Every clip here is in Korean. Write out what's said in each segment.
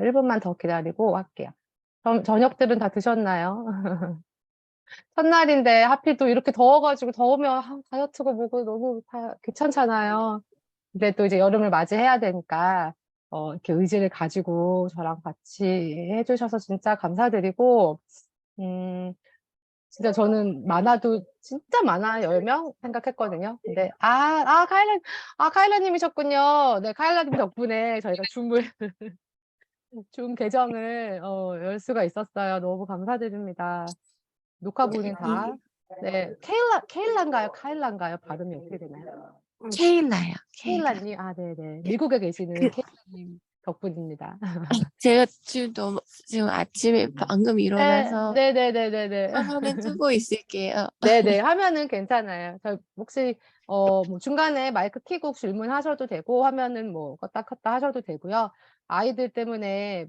1분만 더 기다리고 할게요. 저녁들은 다 드셨나요? 첫날인데 하필 또 이렇게 더워가지고 더우면 다이어트고 뭐고 너무 다 귀찮잖아요. 근데 또 이제 여름을 맞이해야 되니까 이렇게 의지를 가지고 저랑 같이 해주셔서 진짜 감사드리고 진짜 저는 많아도 진짜 많아 10명 생각했거든요. 근데 카일라님이셨군요. 네, 카일라님 덕분에 저희가 줌 계정을 열 수가 있었어요. 너무 감사드립니다. 녹화본이 다. 네, 케일라인가요? 카일라인가요? 발음이 어떻게 되나요? 케일라요. 케일라. 케일라님, 네네. 미국에 계시는 케일라님 덕분입니다. 제가 지금 아침에 방금 일어나서 네네네네네. 화면을 뜨고 있을게요. 네네. 하면은 괜찮아요. 혹시, 뭐 중간에 마이크 켜고 질문하셔도 되고, 화면은 뭐 껐다 켰다 하셔도 되고요. 아이들 때문에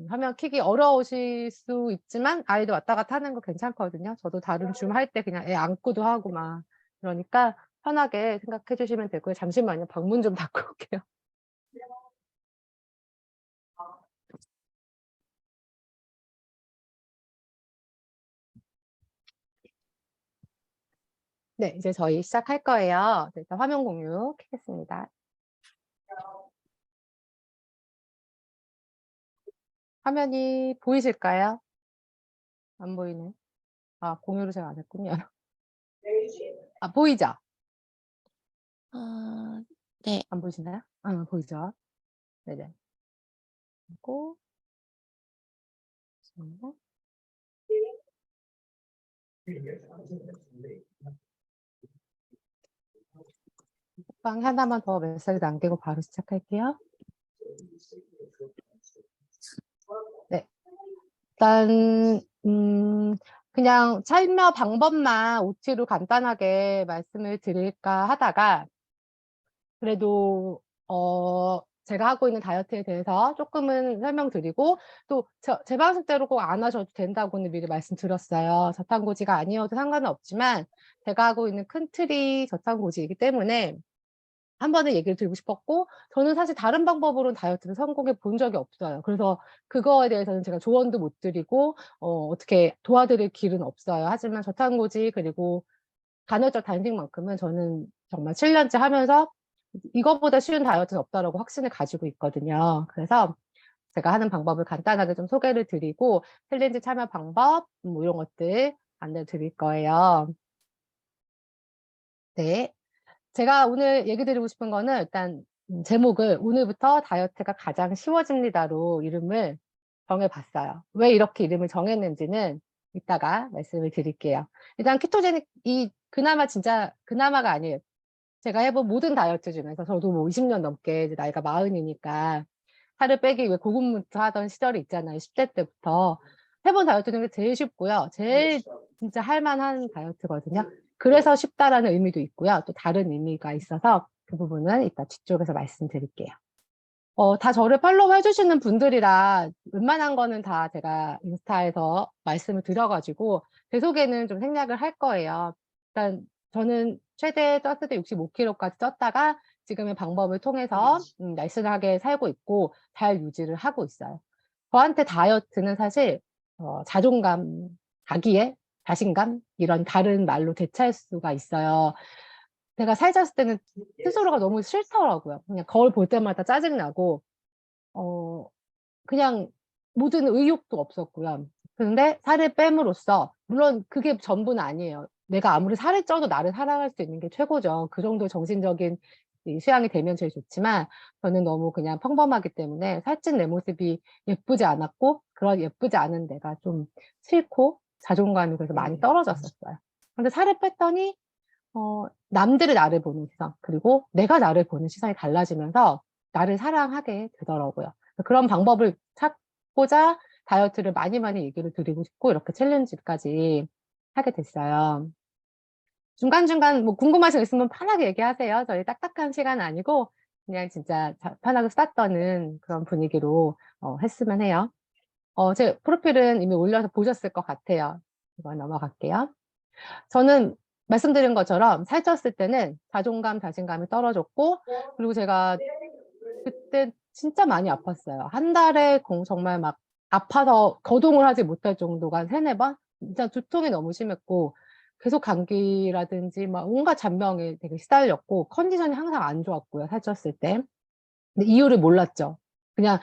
화면 켜기 어려우실 수 있지만 아이들 왔다 갔다 하는 거 괜찮거든요. 저도 다른 줌 할 때 그냥 애 안고도 하고 막 그러니까 편하게 생각해 주시면 되고요. 잠시만요. 방문 좀 닫고 올게요. 네, 이제 저희 시작할 거예요. 일단 화면 공유 켜겠습니다. 화면이 보이실까요? 안 보이네. 공유를 제가 안 했군요. 보이죠? 네. 안 보이시나요? 보이죠? 네네. 그리고 빵 하나만 더 메시지 남기고 바로 시작할게요. 네. 일단 그냥 참여 방법만 OT로 간단하게 말씀을 드릴까 하다가 그래도 제가 하고 있는 다이어트에 대해서 조금은 설명드리고 또 제 방식대로 꼭 안 하셔도 된다고는 미리 말씀드렸어요. 저탄고지가 아니어도 상관은 없지만 제가 하고 있는 큰 틀이 저탄고지이기 때문에 한 번은 얘기를 드리고 싶었고 저는 사실 다른 방법으로는 다이어트를 성공해 본 적이 없어요. 그래서 그거에 대해서는 제가 조언도 못 드리고 어떻게 도와드릴 길은 없어요. 하지만 저탄고지 그리고 간헐적 단식만큼은 저는 정말 7년째 하면서 이거보다 쉬운 다이어트는 없다라고 확신을 가지고 있거든요. 그래서 제가 하는 방법을 간단하게 좀 소개를 드리고 챌린지 참여 방법 뭐 이런 것들 안내 드릴 거예요. 네. 제가 오늘 얘기 드리고 싶은 거는 일단 제목을 오늘부터 다이어트가 가장 쉬워집니다로 이름을 정해봤어요. 왜 이렇게 이름을 정했는지는 이따가 말씀을 드릴게요. 일단 키토제닉 그나마가 아니에요. 제가 해본 모든 다이어트 중에서 저도 뭐 20년 넘게 이제 나이가 40이니까 살을 빼기 위해 고군분투 하던 시절이 있잖아요. 10대 때부터. 해본 다이어트 중에 제일 쉽고요. 제일 진짜 할만한 다이어트거든요. 그래서 쉽다라는 의미도 있고요. 또 다른 의미가 있어서 그 부분은 이따 뒤쪽에서 말씀드릴게요. 다 저를 팔로우 해주시는 분들이라 웬만한 거는 다 제가 인스타에서 말씀을 드려가지고 제 소개는 좀 생략을 할 거예요. 일단 저는 최대 떴을 때 65kg까지 쪘다가 지금의 방법을 통해서 날씬하게 살고 있고 잘 유지를 하고 있어요. 저한테 다이어트는 사실 자존감, 자신감 이런 다른 말로 대체할 수가 있어요. 제가 살쪘을 때는 스스로가 너무 싫더라고요. 그냥 거울 볼 때마다 짜증나고 그냥 모든 의욕도 없었고요. 그런데 살을 뺨으로써 물론 그게 전부는 아니에요. 내가 아무리 살을 쪄도 나를 사랑할 수 있는 게 최고죠. 그 정도 정신적인 수양이 되면 제일 좋지만 저는 너무 그냥 평범하기 때문에 살찐 내 모습이 예쁘지 않았고 그런 예쁘지 않은 내가 좀 싫고 자존감이 그래서 많이 떨어졌었어요. 근데 살을 뺐더니 남들이 나를 보는 시선 그리고 내가 나를 보는 시선이 달라지면서 나를 사랑하게 되더라고요. 그런 방법을 찾고자 다이어트를 많이 얘기를 드리고 싶고 이렇게 챌린지까지 하게 됐어요. 중간중간 뭐 궁금하신 거 있으면 편하게 얘기하세요. 저희 딱딱한 시간 아니고 그냥 진짜 편하게 수다 떠는 그런 분위기로 했으면 해요. 제 프로필은 이미 올려서 보셨을 것 같아요. 이거 넘어갈게요. 저는 말씀드린 것처럼 살쪘을 때는 자존감, 자신감이 떨어졌고 그리고 제가 그때 진짜 많이 아팠어요. 한 달에 정말 막 아파서 거동을 하지 못할 정도가 한 3-4번? 진짜 두통이 너무 심했고, 계속 감기라든지 막 온갖 잔병에 되게 시달렸고, 컨디션이 항상 안 좋았고요, 살쪘을 때. 근데 이유를 몰랐죠. 그냥,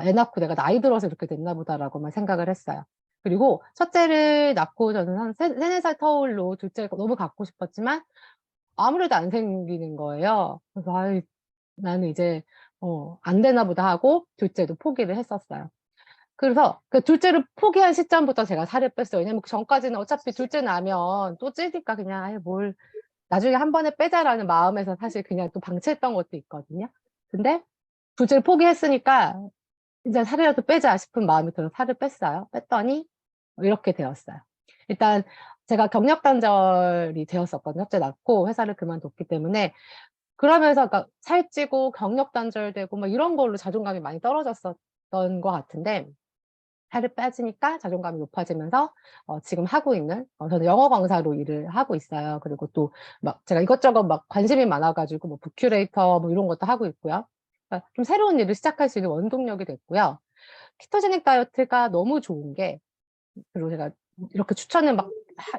애 낳고 내가 나이 들어서 이렇게 됐나 보다라고만 생각을 했어요. 그리고 첫째를 낳고 저는 한 3-4살 터울로 둘째를 너무 갖고 싶었지만, 아무래도 안 생기는 거예요. 그래서, 나는 이제, 안 되나 보다 하고, 둘째도 포기를 했었어요. 그래서 그 둘째를 포기한 시점부터 제가 살을 뺐어요. 왜냐면 그 전까지는 어차피 둘째 나면 또 찌니까 그냥, 나중에 한 번에 빼자라는 마음에서 사실 그냥 또 방치했던 것도 있거든요. 근데 둘째를 포기했으니까 이제 살이라도 빼자 싶은 마음이 들어서 살을 뺐어요. 뺐더니 이렇게 되었어요. 일단 제가 경력 단절이 되었었거든요. 첫째 낳고 회사를 그만뒀기 때문에. 그러면서 그러니까 살찌고 경력 단절되고 뭐 이런 걸로 자존감이 많이 떨어졌었던 것 같은데, 살을 빠지니까 자존감이 높아지면서 지금 하고 있는, 저는 영어 강사로 일을 하고 있어요. 그리고 또 막 제가 이것저것 막 관심이 많아 가지고 뭐 북 큐레이터 뭐 이런 것도 하고 있고요. 그러니까 좀 새로운 일을 시작할 수 있는 원동력이 됐고요. 키토제닉 다이어트가 너무 좋은 게, 그리고 제가 이렇게 추천을 막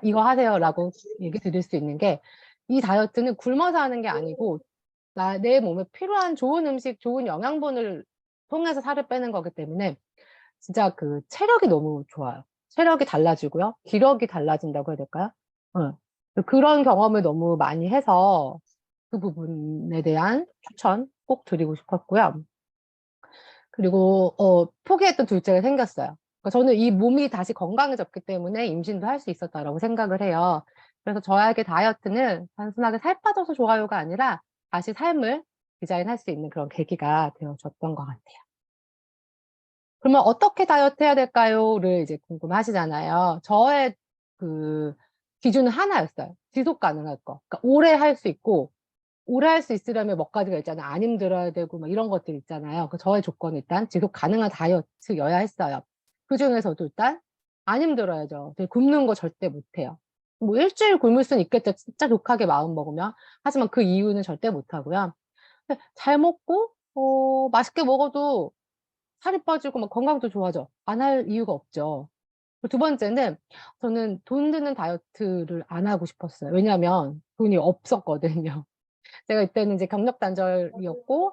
이거 하세요라고 얘기 드릴 수 있는 게, 이 다이어트는 굶어서 하는 게 아니고 내 몸에 필요한 좋은 음식, 좋은 영양분을 통해서 살을 빼는 거기 때문에 진짜 그 체력이 너무 좋아요. 체력이 달라지고요. 기력이 달라진다고 해야 될까요? 어. 그런 경험을 너무 많이 해서 그 부분에 대한 추천 꼭 드리고 싶었고요. 그리고 포기했던 둘째가 생겼어요. 그러니까 저는 이 몸이 다시 건강해졌기 때문에 임신도 할 수 있었다라고 생각을 해요. 그래서 저에게 다이어트는 단순하게 살 빠져서 좋아요가 아니라 다시 삶을 디자인할 수 있는 그런 계기가 되어줬던 것 같아요. 그러면 어떻게 다이어트 해야 될까요?를 이제 궁금하시잖아요. 저의 그 기준은 하나였어요. 지속 가능할 거. 그러니까 오래 할 수 있고, 오래 할 수 있으려면 몇 가지가 있잖아요. 안 힘들어야 되고 막 이런 것들 있잖아요. 그 저의 조건은 일단 지속 가능한 다이어트여야 했어요. 그중에서도 일단 안 힘들어야죠. 굶는 거 절대 못 해요. 뭐 일주일 굶을 수는 있겠죠. 진짜 독하게 마음 먹으면. 하지만 그 이유는 절대 못 하고요. 잘 먹고 맛있게 먹어도 살이 빠지고 막 건강도 좋아져. 안 할 이유가 없죠. 두 번째는 저는 돈 드는 다이어트를 안 하고 싶었어요. 왜냐하면 돈이 없었거든요. 제가 이때는 이제 경력 단절이었고,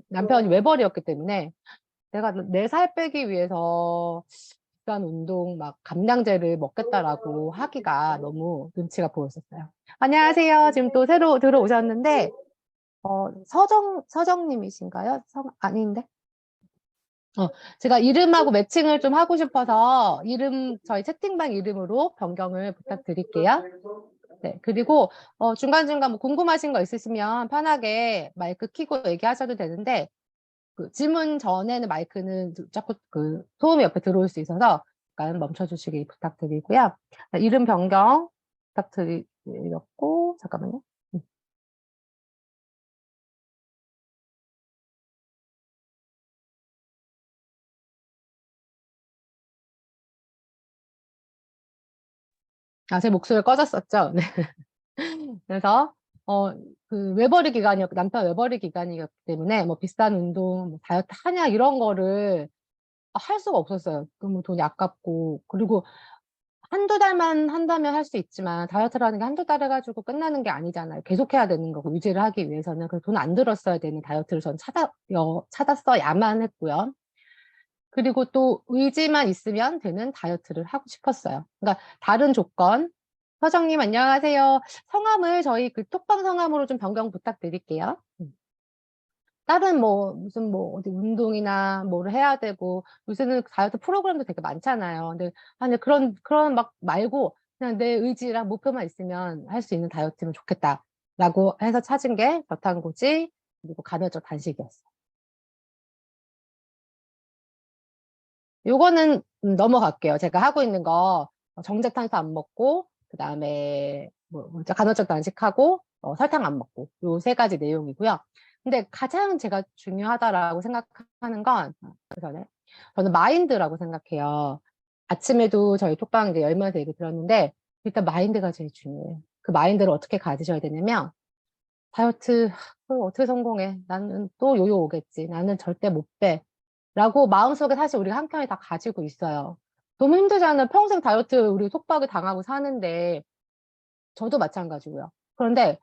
남편이 외벌이였기 때문에 내가 내 살 빼기 위해서 비싼 운동 막 감량제를 먹겠다라고 하기가 너무 눈치가 보였었어요. 안녕하세요. 지금 또 새로 들어오셨는데, 서정님이신가요? 아닌데? 제가 이름하고 매칭을 좀 하고 싶어서 저희 채팅방 이름으로 변경을 부탁드릴게요. 네, 그리고 중간중간 뭐 궁금하신 거 있으시면 편하게 마이크 켜고 얘기하셔도 되는데, 그 질문 전에는 마이크는 자꾸 그 소음이 옆에 들어올 수 있어서 약간 멈춰주시기 부탁드리고요. 이름 변경 부탁드렸고, 잠깐만요. 제 목소리가 꺼졌었죠? 네. 그래서 그 외벌이 기간이었고, 남편 외벌이 기간이었기 때문에 뭐 비싼 운동, 뭐 다이어트 하냐 이런 거를 할 수가 없었어요. 너무 돈이 아깝고. 그리고 한두 달만 한다면 할 수 있지만 다이어트라는 게 한두 달 해가지고 끝나는 게 아니잖아요. 계속해야 되는 거고 유지를 하기 위해서는. 그래서 돈 안 들었어야 되는 다이어트를 전 찾았어야만 했고요. 그리고 또 의지만 있으면 되는 다이어트를 하고 싶었어요. 그러니까 다른 조건. 서정님 안녕하세요. 성함을 저희 그 톡방 성함으로 좀 변경 부탁드릴게요. 다른 뭐 무슨 뭐 어디 운동이나 뭐를 해야 되고, 요새는 다이어트 프로그램도 되게 많잖아요. 근데 아니 그런 막 말고 그냥 내 의지랑 목표만 있으면 할 수 있는 다이어트면 좋겠다라고 해서 찾은 게 저탄고지 그리고 간헐적 단식이었어요. 요거는 넘어갈게요. 제가 하고 있는 거 정제 탄수 안 먹고, 그다음에 뭐 간헐적 단식하고 설탕 안 먹고, 요 세 가지 내용이고요. 근데 가장 제가 중요하다라고 생각하는 건, 그 전에 저는 마인드라고 생각해요. 아침에도 저희 톡방 이제 열면서 얘기 들었는데, 일단 마인드가 제일 중요해요. 그 마인드를 어떻게 가지셔야 되냐면, 다이어트 또 어떻게 성공해? 나는 또 요요 오겠지. 나는 절대 못 빼. 라고 마음속에 사실 우리가 한켠에 다 가지고 있어요. 너무 힘들잖아요. 평생 다이어트 우리 속박을 당하고 사는데 저도 마찬가지고요. 그런데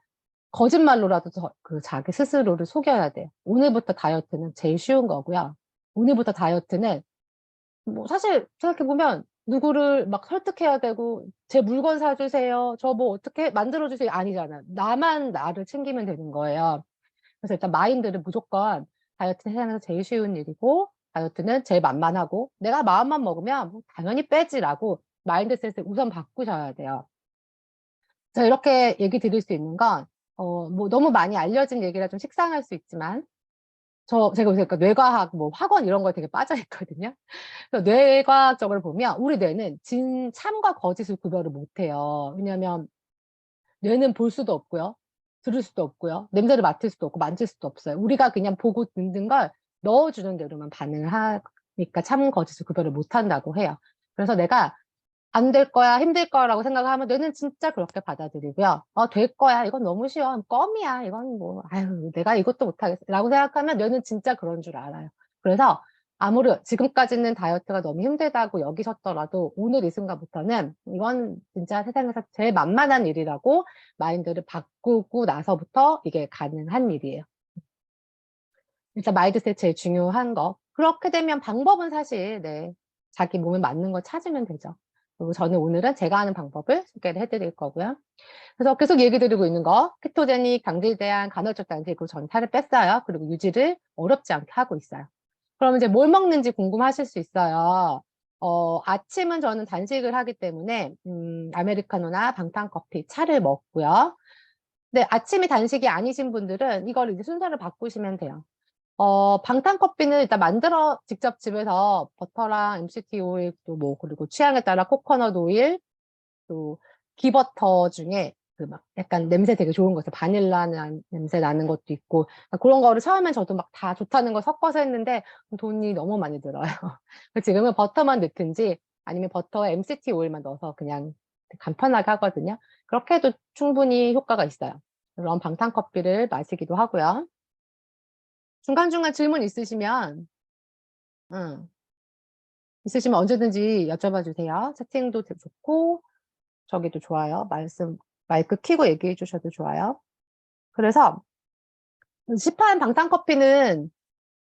거짓말로라도 그 자기 스스로를 속여야 돼요. 오늘부터 다이어트는 제일 쉬운 거고요. 오늘부터 다이어트는 뭐 사실 생각해보면 누구를 막 설득해야 되고 제 물건 사주세요. 저 뭐 어떻게 만들어주세요. 아니잖아요. 나만 나를 챙기면 되는 거예요. 그래서 일단 마인드를 무조건 다이어트는 세상에서 제일 쉬운 일이고 다이어트는 제일 만만하고 내가 마음만 먹으면 뭐 당연히 빼지라고 마인드셋을 우선 바꾸셔야 돼요. 자, 이렇게 얘기 드릴 수 있는 건 뭐 너무 많이 알려진 얘기라 좀 식상할 수 있지만 제가 요새 그러니까 뇌과학 뭐 학원 이런 거에 되게 빠져 있거든요. 그래서 뇌과학적으로 보면 우리 뇌는 참과 거짓을 구별을 못 해요. 왜냐하면 뇌는 볼 수도 없고요. 들을 수도 없고요. 냄새를 맡을 수도 없고 만질 수도 없어요. 우리가 그냥 보고 듣는 걸 넣어주는 대로만 반응을 하니까 참 거짓을 구별을 못 한다고 해요. 그래서 내가 안 될 거야, 힘들 거라고 생각하면 뇌는 진짜 그렇게 받아들이고요. 될 거야. 이건 너무 쉬워. 껌이야. 이건 뭐, 아유, 내가 이것도 못하겠어. 라고 생각하면 뇌는 진짜 그런 줄 알아요. 그래서 아무리 지금까지는 다이어트가 너무 힘들다고 여기셨더라도 오늘 이 순간부터는 이건 진짜 세상에서 제일 만만한 일이라고 마인드를 바꾸고 나서부터 이게 가능한 일이에요. 일단 마인드셋 제일 중요한 거. 그렇게 되면 방법은 사실, 네, 자기 몸에 맞는 거 찾으면 되죠. 그리고 저는 오늘은 제가 하는 방법을 소개를 해드릴 거고요. 그래서 계속 얘기 드리고 있는 거, 케토제닉, 당질에 대한 간헐적 단식으로 전 살을 뺐어요. 그리고 유지를 어렵지 않게 하고 있어요. 그럼 이제 뭘 먹는지 궁금하실 수 있어요. 아침은 저는 단식을 하기 때문에, 아메리카노나 방탄커피, 차를 먹고요. 근데 아침이 단식이 아니신 분들은 이걸 이제 순서를 바꾸시면 돼요. 방탄커피는 일단 직접 집에서 버터랑 MCT 오일 또 뭐, 그리고 취향에 따라 코코넛 오일, 또 기버터 중에 그 막 약간 냄새 되게 좋은 거 있어요. 바닐라 냄새 나는 것도 있고. 그런 거를 처음엔 저도 막 다 좋다는 거 섞어서 했는데 돈이 너무 많이 들어요. 지금은 버터만 넣든지 아니면 버터에 MCT 오일만 넣어서 그냥 간편하게 하거든요. 그렇게 해도 충분히 효과가 있어요. 그런 방탄커피를 마시기도 하고요. 중간중간 질문 음, 있으시면 언제든지 여쭤봐 주세요. 채팅도 좋고, 저기도 좋아요. 마이크 켜고 얘기해 주셔도 좋아요. 그래서, 시판 방탄커피는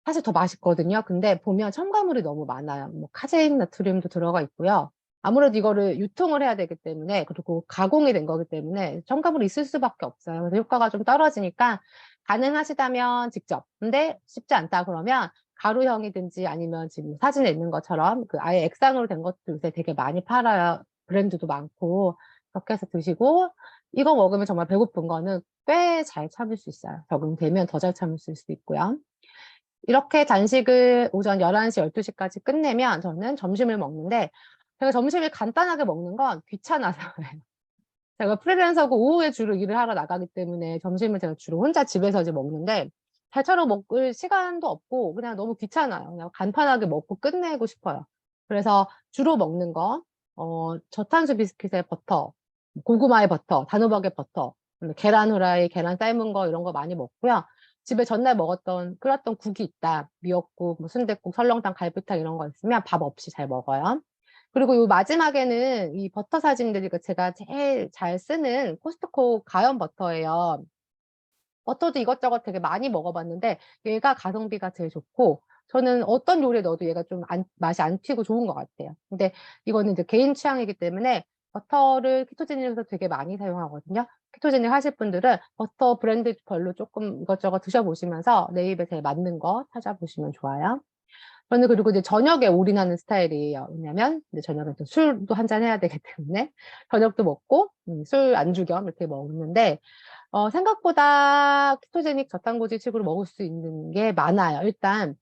사실 더 맛있거든요. 근데 보면 첨가물이 너무 많아요. 뭐, 카제인 나트륨도 들어가 있고요. 아무래도 이거를 유통을 해야 되기 때문에, 그리고 가공이 된 거기 때문에 첨가물이 있을 수밖에 없어요. 그래서 효과가 좀 떨어지니까, 가능하시다면 직접. 근데 쉽지 않다 그러면, 가루형이든지 아니면 지금 사진에 있는 것처럼 그 아예 액상으로 된 것도 요새 되게 많이 팔아요. 브랜드도 많고. 그렇게 해서 드시고, 이거 먹으면 정말 배고픈 거는 꽤 잘 참을 수 있어요. 적응되면 더 잘 참을 수 있고요. 이렇게 단식을 오전 11시, 12시까지 끝내면 저는 점심을 먹는데 제가 점심을 간단하게 먹는 건 귀찮아서예요. 제가 프리랜서고 오후에 주로 일을 하러 나가기 때문에 점심을 제가 주로 혼자 집에서 이제 먹는데 잘처럼 먹을 시간도 없고 그냥 너무 귀찮아요. 그냥 간편하게 먹고 끝내고 싶어요. 그래서 주로 먹는 거, 저탄수 비스킷에 버터, 고구마에 버터, 단호박에 버터, 계란 후라이, 계란 삶은 거 이런 거 많이 먹고요. 집에 전날 끓였던 국이 있다. 미역국, 뭐 순댓국, 설렁탕, 갈비탕 이런 거 있으면 밥 없이 잘 먹어요. 그리고 요 마지막에는 이 버터 사진들이 제가 제일 잘 쓰는 코스트코 가염 버터예요. 버터도 이것저것 되게 많이 먹어봤는데 얘가 가성비가 제일 좋고 저는 어떤 요리에 넣어도 얘가 좀 맛이 안 튀고 좋은 것 같아요. 근데 이거는 이제 개인 취향이기 때문에 버터를 키토제닉에서 되게 많이 사용하거든요. 키토제닉 하실 분들은 버터 브랜드별로 조금 이것저것 드셔보시면서 내 입에 제일 맞는 거 찾아보시면 좋아요. 저는 그리고 이제 저녁에 올인하는 스타일이에요. 왜냐면 이제 저녁에 또 술도 한 잔 해야 되기 때문에 저녁도 먹고 술 안주 겸 이렇게 먹는데 생각보다 키토제닉 저탄고지식으로 먹을 수 있는 게 많아요. 일단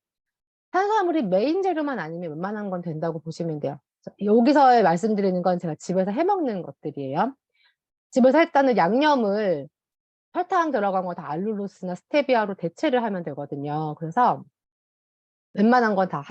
탄수화물이 메인 재료만 아니면 웬만한 건 된다고 보시면 돼요. 여기서 말씀드리는 건 제가 집에서 해먹는 것들이에요. 집에서 일단은 양념을 설탕 들어간 거 다 알룰로스나 스테비아로 대체를 하면 되거든요. 그래서 웬만한 건 다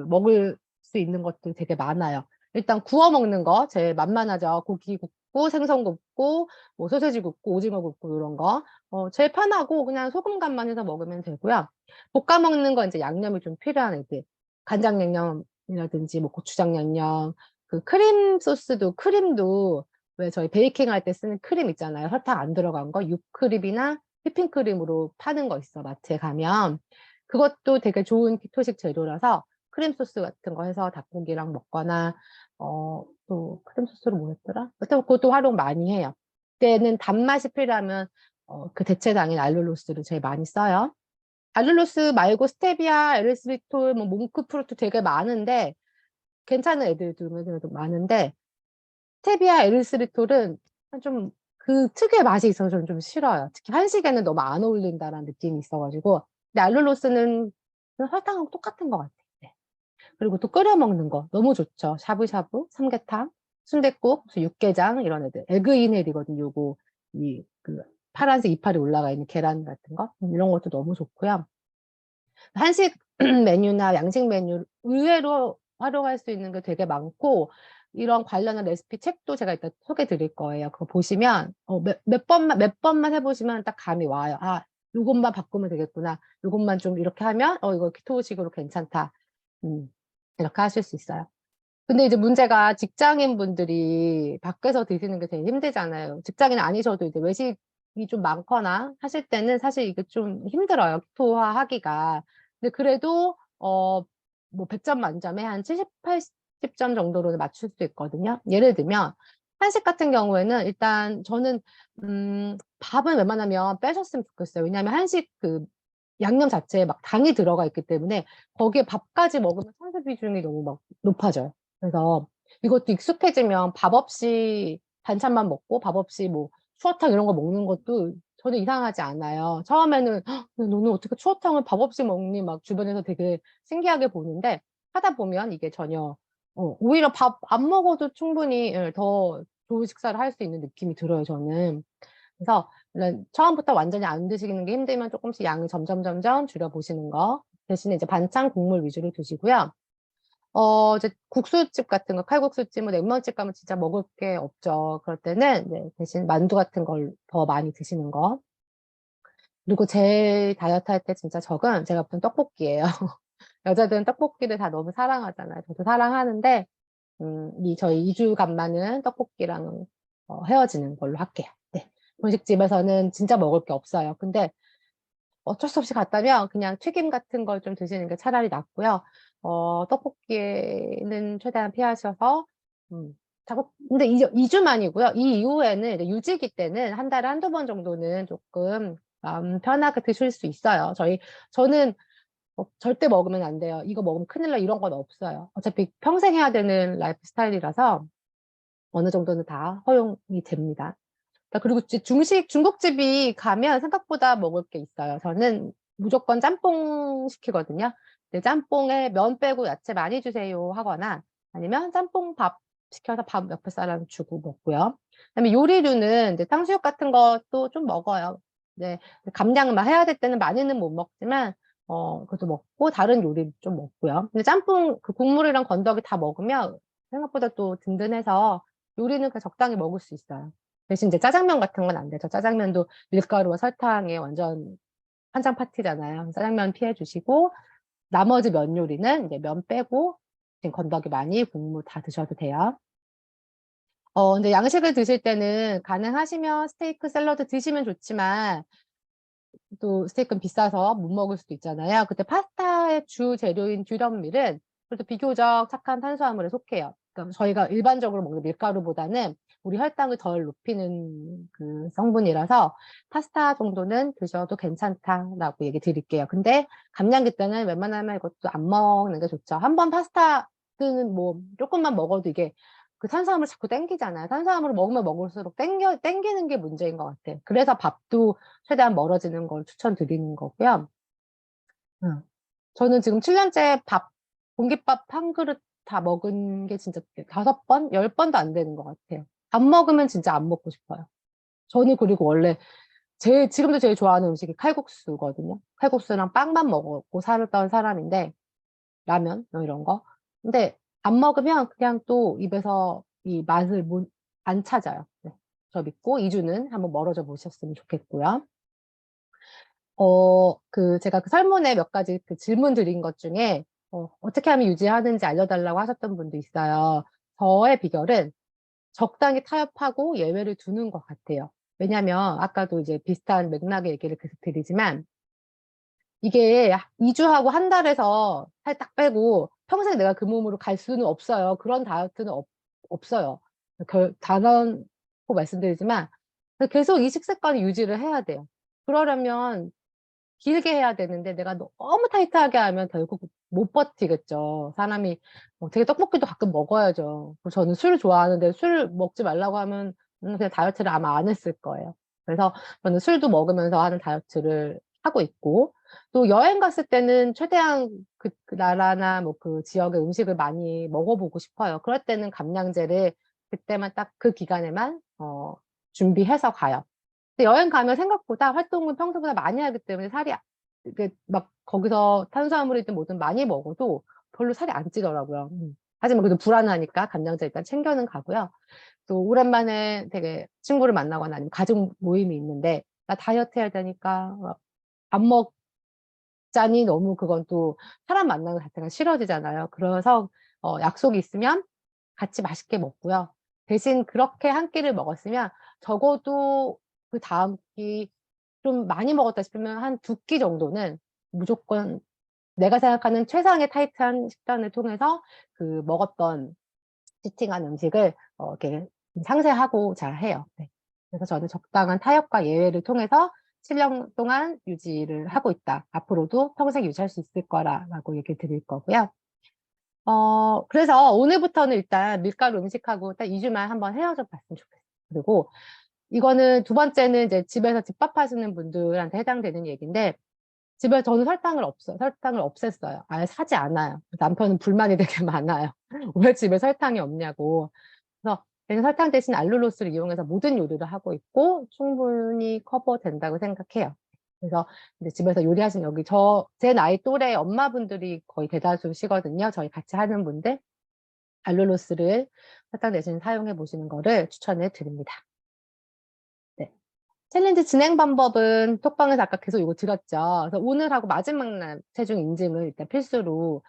먹을 수 있는 것들 되게 많아요. 일단 구워 먹는 거 제일 만만하죠. 고기 굽고 생선 굽고 뭐 소세지 굽고 오징어 굽고 이런 거 제일 편하고 그냥 소금 간만 해서 먹으면 되고요. 볶아 먹는 거 이제 양념이 좀 필요한 애들 간장 양념이라든지 뭐 고추장 양념 그 크림 소스도 크림도 왜 저희 베이킹 할 때 쓰는 크림 있잖아요. 설탕 안 들어간 거 육크림이나 휘핑크림으로 파는 거 있어 마트에 가면 그것도 되게 좋은 키토식 재료라서 크림 소스 같은 거 해서 닭고기랑 먹거나 또 크림 소스로 뭐 했더라? 여튼 그것도 활용 많이 해요. 그때는 단맛이 필요하면 그 대체당인 알룰로스를 제일 많이 써요. 알룰로스 말고 스테비아, 에리스리톨, 뭐 몽크프루트 되게 많은데 괜찮은 애들도 많은데 스테비아, 에리스리톨은 좀 그 특유의 맛이 있어서 저는 좀 싫어요. 특히 한식에는 너무 안 어울린다라는 느낌이 있어가지고 근데 알룰로스는 설탕하고 똑같은 것 같아요. 네. 그리고 또 끓여 먹는 거 너무 좋죠. 샤브샤브, 삼계탕, 순댓국, 육개장 이런 애들. 에그인헬이거든요. 요거 그 파란색 이파리 올라가 있는 계란 같은 거 이런 것도 너무 좋고요. 한식 메뉴나 양식 메뉴 의외로 활용할 수 있는 게 되게 많고 이런 관련한 레시피 책도 제가 이따 소개 드릴 거예요. 그거 보시면 몇 번만 해보시면 딱 감이 와요. 아, 요것만 바꾸면 되겠구나. 요것만 좀 이렇게 하면 이거 키토식으로 괜찮다. 이렇게 하실 수 있어요. 근데 이제 문제가 직장인 분들이 밖에서 드시는 게 되게 힘들잖아요. 직장인 아니셔도 이제 외식이 좀 많거나 하실 때는 사실 이게 좀 힘들어요. 키토화 하기가. 근데 그래도, 뭐 100점 만점에 한 70, 80점 정도로는 맞출 수 있거든요. 예를 들면, 한식 같은 경우에는 일단 저는, 밥은 웬만하면 빼셨으면 좋겠어요. 왜냐하면 한식 그 양념 자체에 막 당이 들어가 있기 때문에 거기에 밥까지 먹으면 탄수 비중이 너무 막 높아져요. 그래서 이것도 익숙해지면 밥 없이 반찬만 먹고 밥 없이 뭐 추어탕 이런 거 먹는 것도 전혀 이상하지 않아요. 처음에는 "헉, 너는 어떻게 추어탕을 밥 없이 먹니?" 막 주변에서 되게 신기하게 보는데 하다 보면 이게 전혀 오히려 밥 안 먹어도 충분히 더 좋은 식사를 할 수 있는 느낌이 들어요, 저는. 그래서 물론 처음부터 완전히 안 드시는 게 힘들면 조금씩 양을 점점 줄여보시는 거. 대신에 이제 반찬 국물 위주로 드시고요. 이제 국수집 같은 거, 칼국수집, 뭐 냉면집 가면 진짜 먹을 게 없죠. 그럴 때는 이제 대신 만두 같은 걸 더 많이 드시는 거. 그리고 제일 다이어트 할 때 진짜 적은 제가 본 떡볶이예요. 여자들은 떡볶이를 다 너무 사랑하잖아요. 저도 사랑하는데, 저희 2주 간만은 떡볶이랑 헤어지는 걸로 할게요. 네. 분식집에서는 진짜 먹을 게 없어요. 근데 어쩔 수 없이 갔다면 그냥 튀김 같은 걸 좀 드시는 게 차라리 낫고요. 떡볶이는 최대한 피하셔서, 근데 2주만이고요. 이 이후에는 이제 유지기 때는 한 달에 한두 번 정도는 조금 마음 편하게 드실 수 있어요. 저는 절대 먹으면 안 돼요. 이거 먹으면 큰일 나 이런 건 없어요. 어차피 평생 해야 되는 라이프 스타일이라서 어느 정도는 다 허용이 됩니다. 그리고 중국집이 가면 생각보다 먹을 게 있어요. 저는 무조건 짬뽕 시키거든요. 근데 짬뽕에 면 빼고 야채 많이 주세요 하거나 아니면 짬뽕 밥 시켜서 밥 옆에 사람 주고 먹고요. 그다음에 요리류는 이제 탕수육 같은 것도 좀 먹어요. 네, 감량만 해야 될 때는 많이는 못 먹지만 그것도 먹고 다른 요리 좀 먹고요. 근데 짬뽕 그 국물이랑 건더기 다 먹으면 생각보다 또 든든해서 요리는 그냥 적당히 먹을 수 있어요. 대신 이제 짜장면 같은 건 안 되죠. 짜장면도 밀가루와 설탕에 완전 한장 파티잖아요. 짜장면 피해 주시고 나머지 면 요리는 이제 면 빼고 지금 건더기 많이 국물 다 드셔도 돼요. 근데 양식을 드실 때는 가능하시면 스테이크 샐러드 드시면 좋지만 또 스테이크는 비싸서 못 먹을 수도 있잖아요. 그때 파스타의 주 재료인 듀럼밀은 그래도 비교적 착한 탄수화물에 속해요. 그러니까 저희가 일반적으로 먹는 밀가루보다는 우리 혈당을 덜 높이는 그 성분이라서 파스타 정도는 드셔도 괜찮다라고 얘기 드릴게요. 근데 감량기 때는 웬만하면 이것도 안 먹는 게 좋죠. 한번 파스타는 뭐 조금만 먹어도 이게 그 탄수화물 자꾸 땡기잖아요. 탄수화물을 먹으면 먹을수록 땡기는 게 문제인 것 같아요. 그래서 밥도 최대한 멀어지는 걸 추천드리는 거고요. 응. 저는 지금 7년째 공깃밥 한 그릇 다 먹은 게 진짜 5번, 10번도 안 되는 것 같아요. 밥 먹으면 진짜 안 먹고 싶어요. 저는 그리고 원래 지금도 제일 좋아하는 음식이 칼국수거든요. 칼국수랑 빵만 먹었고 살았던 사람인데, 라면, 뭐 이런 거. 근데 안 먹으면 그냥 또 입에서 이 맛을 안 찾아요. 네. 저 믿고 2주는 한번 멀어져 보셨으면 좋겠고요. 제가 그 설문에 몇 가지 그 질문 드린 것 중에, 어떻게 하면 유지하는지 알려달라고 하셨던 분도 있어요. 저의 비결은 적당히 타협하고 예외를 두는 것 같아요. 왜냐면, 아까도 이제 비슷한 맥락의 얘기를 계속 드리지만, 이게 2주하고 한 달에서 살 딱 빼고 평생 내가 그 몸으로 갈 수는 없어요. 그런 다이어트는 없어요. 단언코 말씀드리지만, 계속 이 식습관을 유지를 해야 돼요. 그러려면 길게 해야 되는데 내가 너무 타이트하게 하면 결국 못 버티겠죠. 사람이 되게 떡볶이도 가끔 먹어야죠. 그리고 저는 술 좋아하는데 술 먹지 말라고 하면 그냥 다이어트를 아마 안 했을 거예요. 그래서 저는 술도 먹으면서 하는 다이어트를 하고 있고, 또 여행 갔을 때는 최대한 그 나라나 뭐 그 지역의 음식을 많이 먹어보고 싶어요. 그럴 때는 감량제를 그때만 딱 그 기간에만 준비해서 가요. 근데 여행 가면 생각보다 활동을 평소보다 많이 하기 때문에 살이 이게 막 거기서 탄수화물이든 뭐든 많이 먹어도 별로 살이 안 찌더라고요. 하지만 그래도 불안하니까 감량제 일단 챙겨는 가고요. 또 오랜만에 되게 친구를 만나거나 아니면 가족 모임이 있는데 나 다이어트 해야 되니까 밥 먹자니 너무 그건 또 사람 만나는 것 자체가 싫어지잖아요. 그래서 약속이 있으면 같이 맛있게 먹고요. 대신 그렇게 한 끼를 먹었으면 적어도 그 다음 끼 좀 많이 먹었다 싶으면 한 2끼 정도는 무조건 내가 생각하는 최상의 타이트한 식단을 통해서 그 먹었던 치팅한 음식을 이렇게 상쇄하고자 해요. 네. 그래서 저는 적당한 타협과 예외를 통해서 7년 동안 유지를 하고 있다. 앞으로도 평생 유지할 수 있을 거라고 얘기 드릴 거고요. 그래서 오늘부터는 일단 밀가루 음식하고 딱 2주만 한번 헤어져 봤으면 좋겠어요. 그리고 이거는 두 번째는 이제 집에서 집밥 하시는 분들한테 해당되는 얘기인데, 집에 저는 설탕을 없앴어요. 아예 사지 않아요. 남편은 불만이 되게 많아요. 왜 집에 설탕이 없냐고. 그래서 저는 설탕 대신 알룰로스를 이용해서 모든 요리를 하고 있고 충분히 커버된다고 생각해요. 그래서 이제 집에서 요리하시는 제 나이 또래 엄마분들이 거의 대다수시거든요. 저희 같이 하는 분들. 알룰로스를 설탕 대신 사용해 보시는 거를 추천해 드립니다. 네. 챌린지 진행 방법은 톡방에서 아까 계속 이거 드렸죠. 그래서 오늘하고 마지막 날 체중 인증을 일단 필수로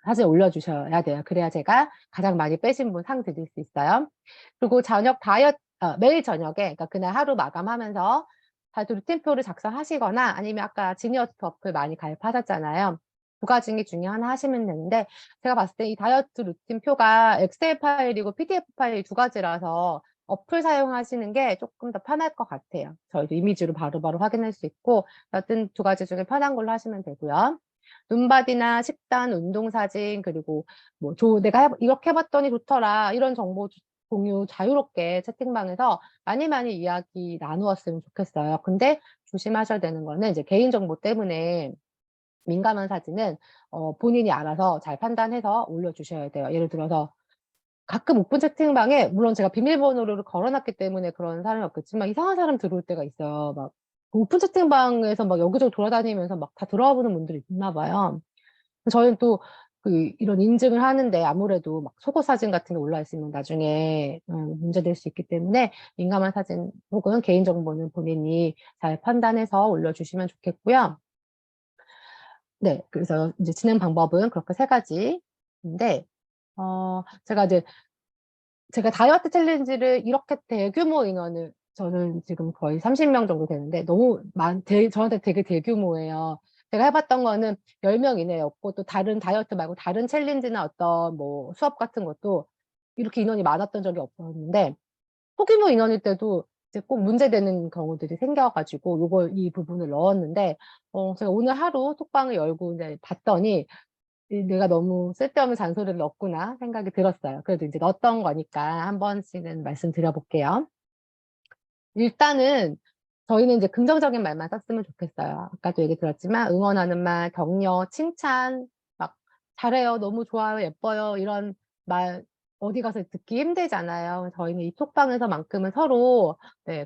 사진 올려주셔야 돼요. 그래야 제가 가장 많이 빼신 분 상 드릴 수 있어요. 그리고 매일 저녁에, 그러니까 그날 하루 마감하면서 다이어트 루틴표를 작성하시거나 아니면 아까 지니어스 어플 많이 가입하셨잖아요. 두 가지 중에 하나 하시면 되는데, 제가 봤을 때 이 다이어트 루틴표가 엑셀 파일이고 PDF 파일 두 가지라서 어플 사용하시는 게 조금 더 편할 것 같아요. 저희도 이미지로 바로바로 확인할 수 있고, 여튼 두 가지 중에 편한 걸로 하시면 되고요. 눈바디나 식단, 운동 사진, 그리고 뭐 내가 이렇게 해봤더니 좋더라, 이런 정보 공유 자유롭게 채팅방에서 많이 많이 이야기 나누었으면 좋겠어요. 근데 조심하셔야 되는 거는 이제 개인정보 때문에 민감한 사진은 본인이 알아서 잘 판단해서 올려주셔야 돼요. 예를 들어서 가끔 오픈 채팅방에, 물론 제가 비밀번호를 걸어놨기 때문에 그런 사람이 없겠지만, 이상한 사람 들어올 때가 있어요. 막 오픈 채팅방에서 막 여기저기 돌아다니면서 막 다 들어와 보는 분들이 있나 봐요. 저희는 또 이런 인증을 하는데 아무래도 막 속옷 사진 같은 게 올라 있으면 나중에 문제될 수 있기 때문에 민감한 사진 혹은 개인정보는 본인이 잘 판단해서 올려주시면 좋겠고요. 네, 그래서 이제 진행 방법은 그렇게 3가지인데, 제가 다이어트 챌린지를 이렇게 대규모 인원을, 저는 지금 거의 30명 정도 되는데, 저한테 되게 대규모예요. 제가 해봤던 거는 10명 이내였고, 또 다른 다이어트 말고 다른 챌린지나 어떤 뭐 수업 같은 것도 이렇게 인원이 많았던 적이 없었는데, 소규모 인원일 때도 이제 꼭 문제되는 경우들이 생겨가지고, 이 부분을 넣었는데, 제가 오늘 하루 톡방을 열고 이제 봤더니, 내가 너무 쓸데없는 잔소리를 넣었구나 생각이 들었어요. 그래도 이제 넣었던 거니까 한 번씩은 말씀드려볼게요. 일단은 저희는 이제 긍정적인 말만 썼으면 좋겠어요. 아까도 얘기 들었지만 응원하는 말, 격려, 칭찬, 막 잘해요, 너무 좋아요, 예뻐요, 이런 말 어디 가서 듣기 힘들잖아요. 저희는 이 톡방에서만큼은 서로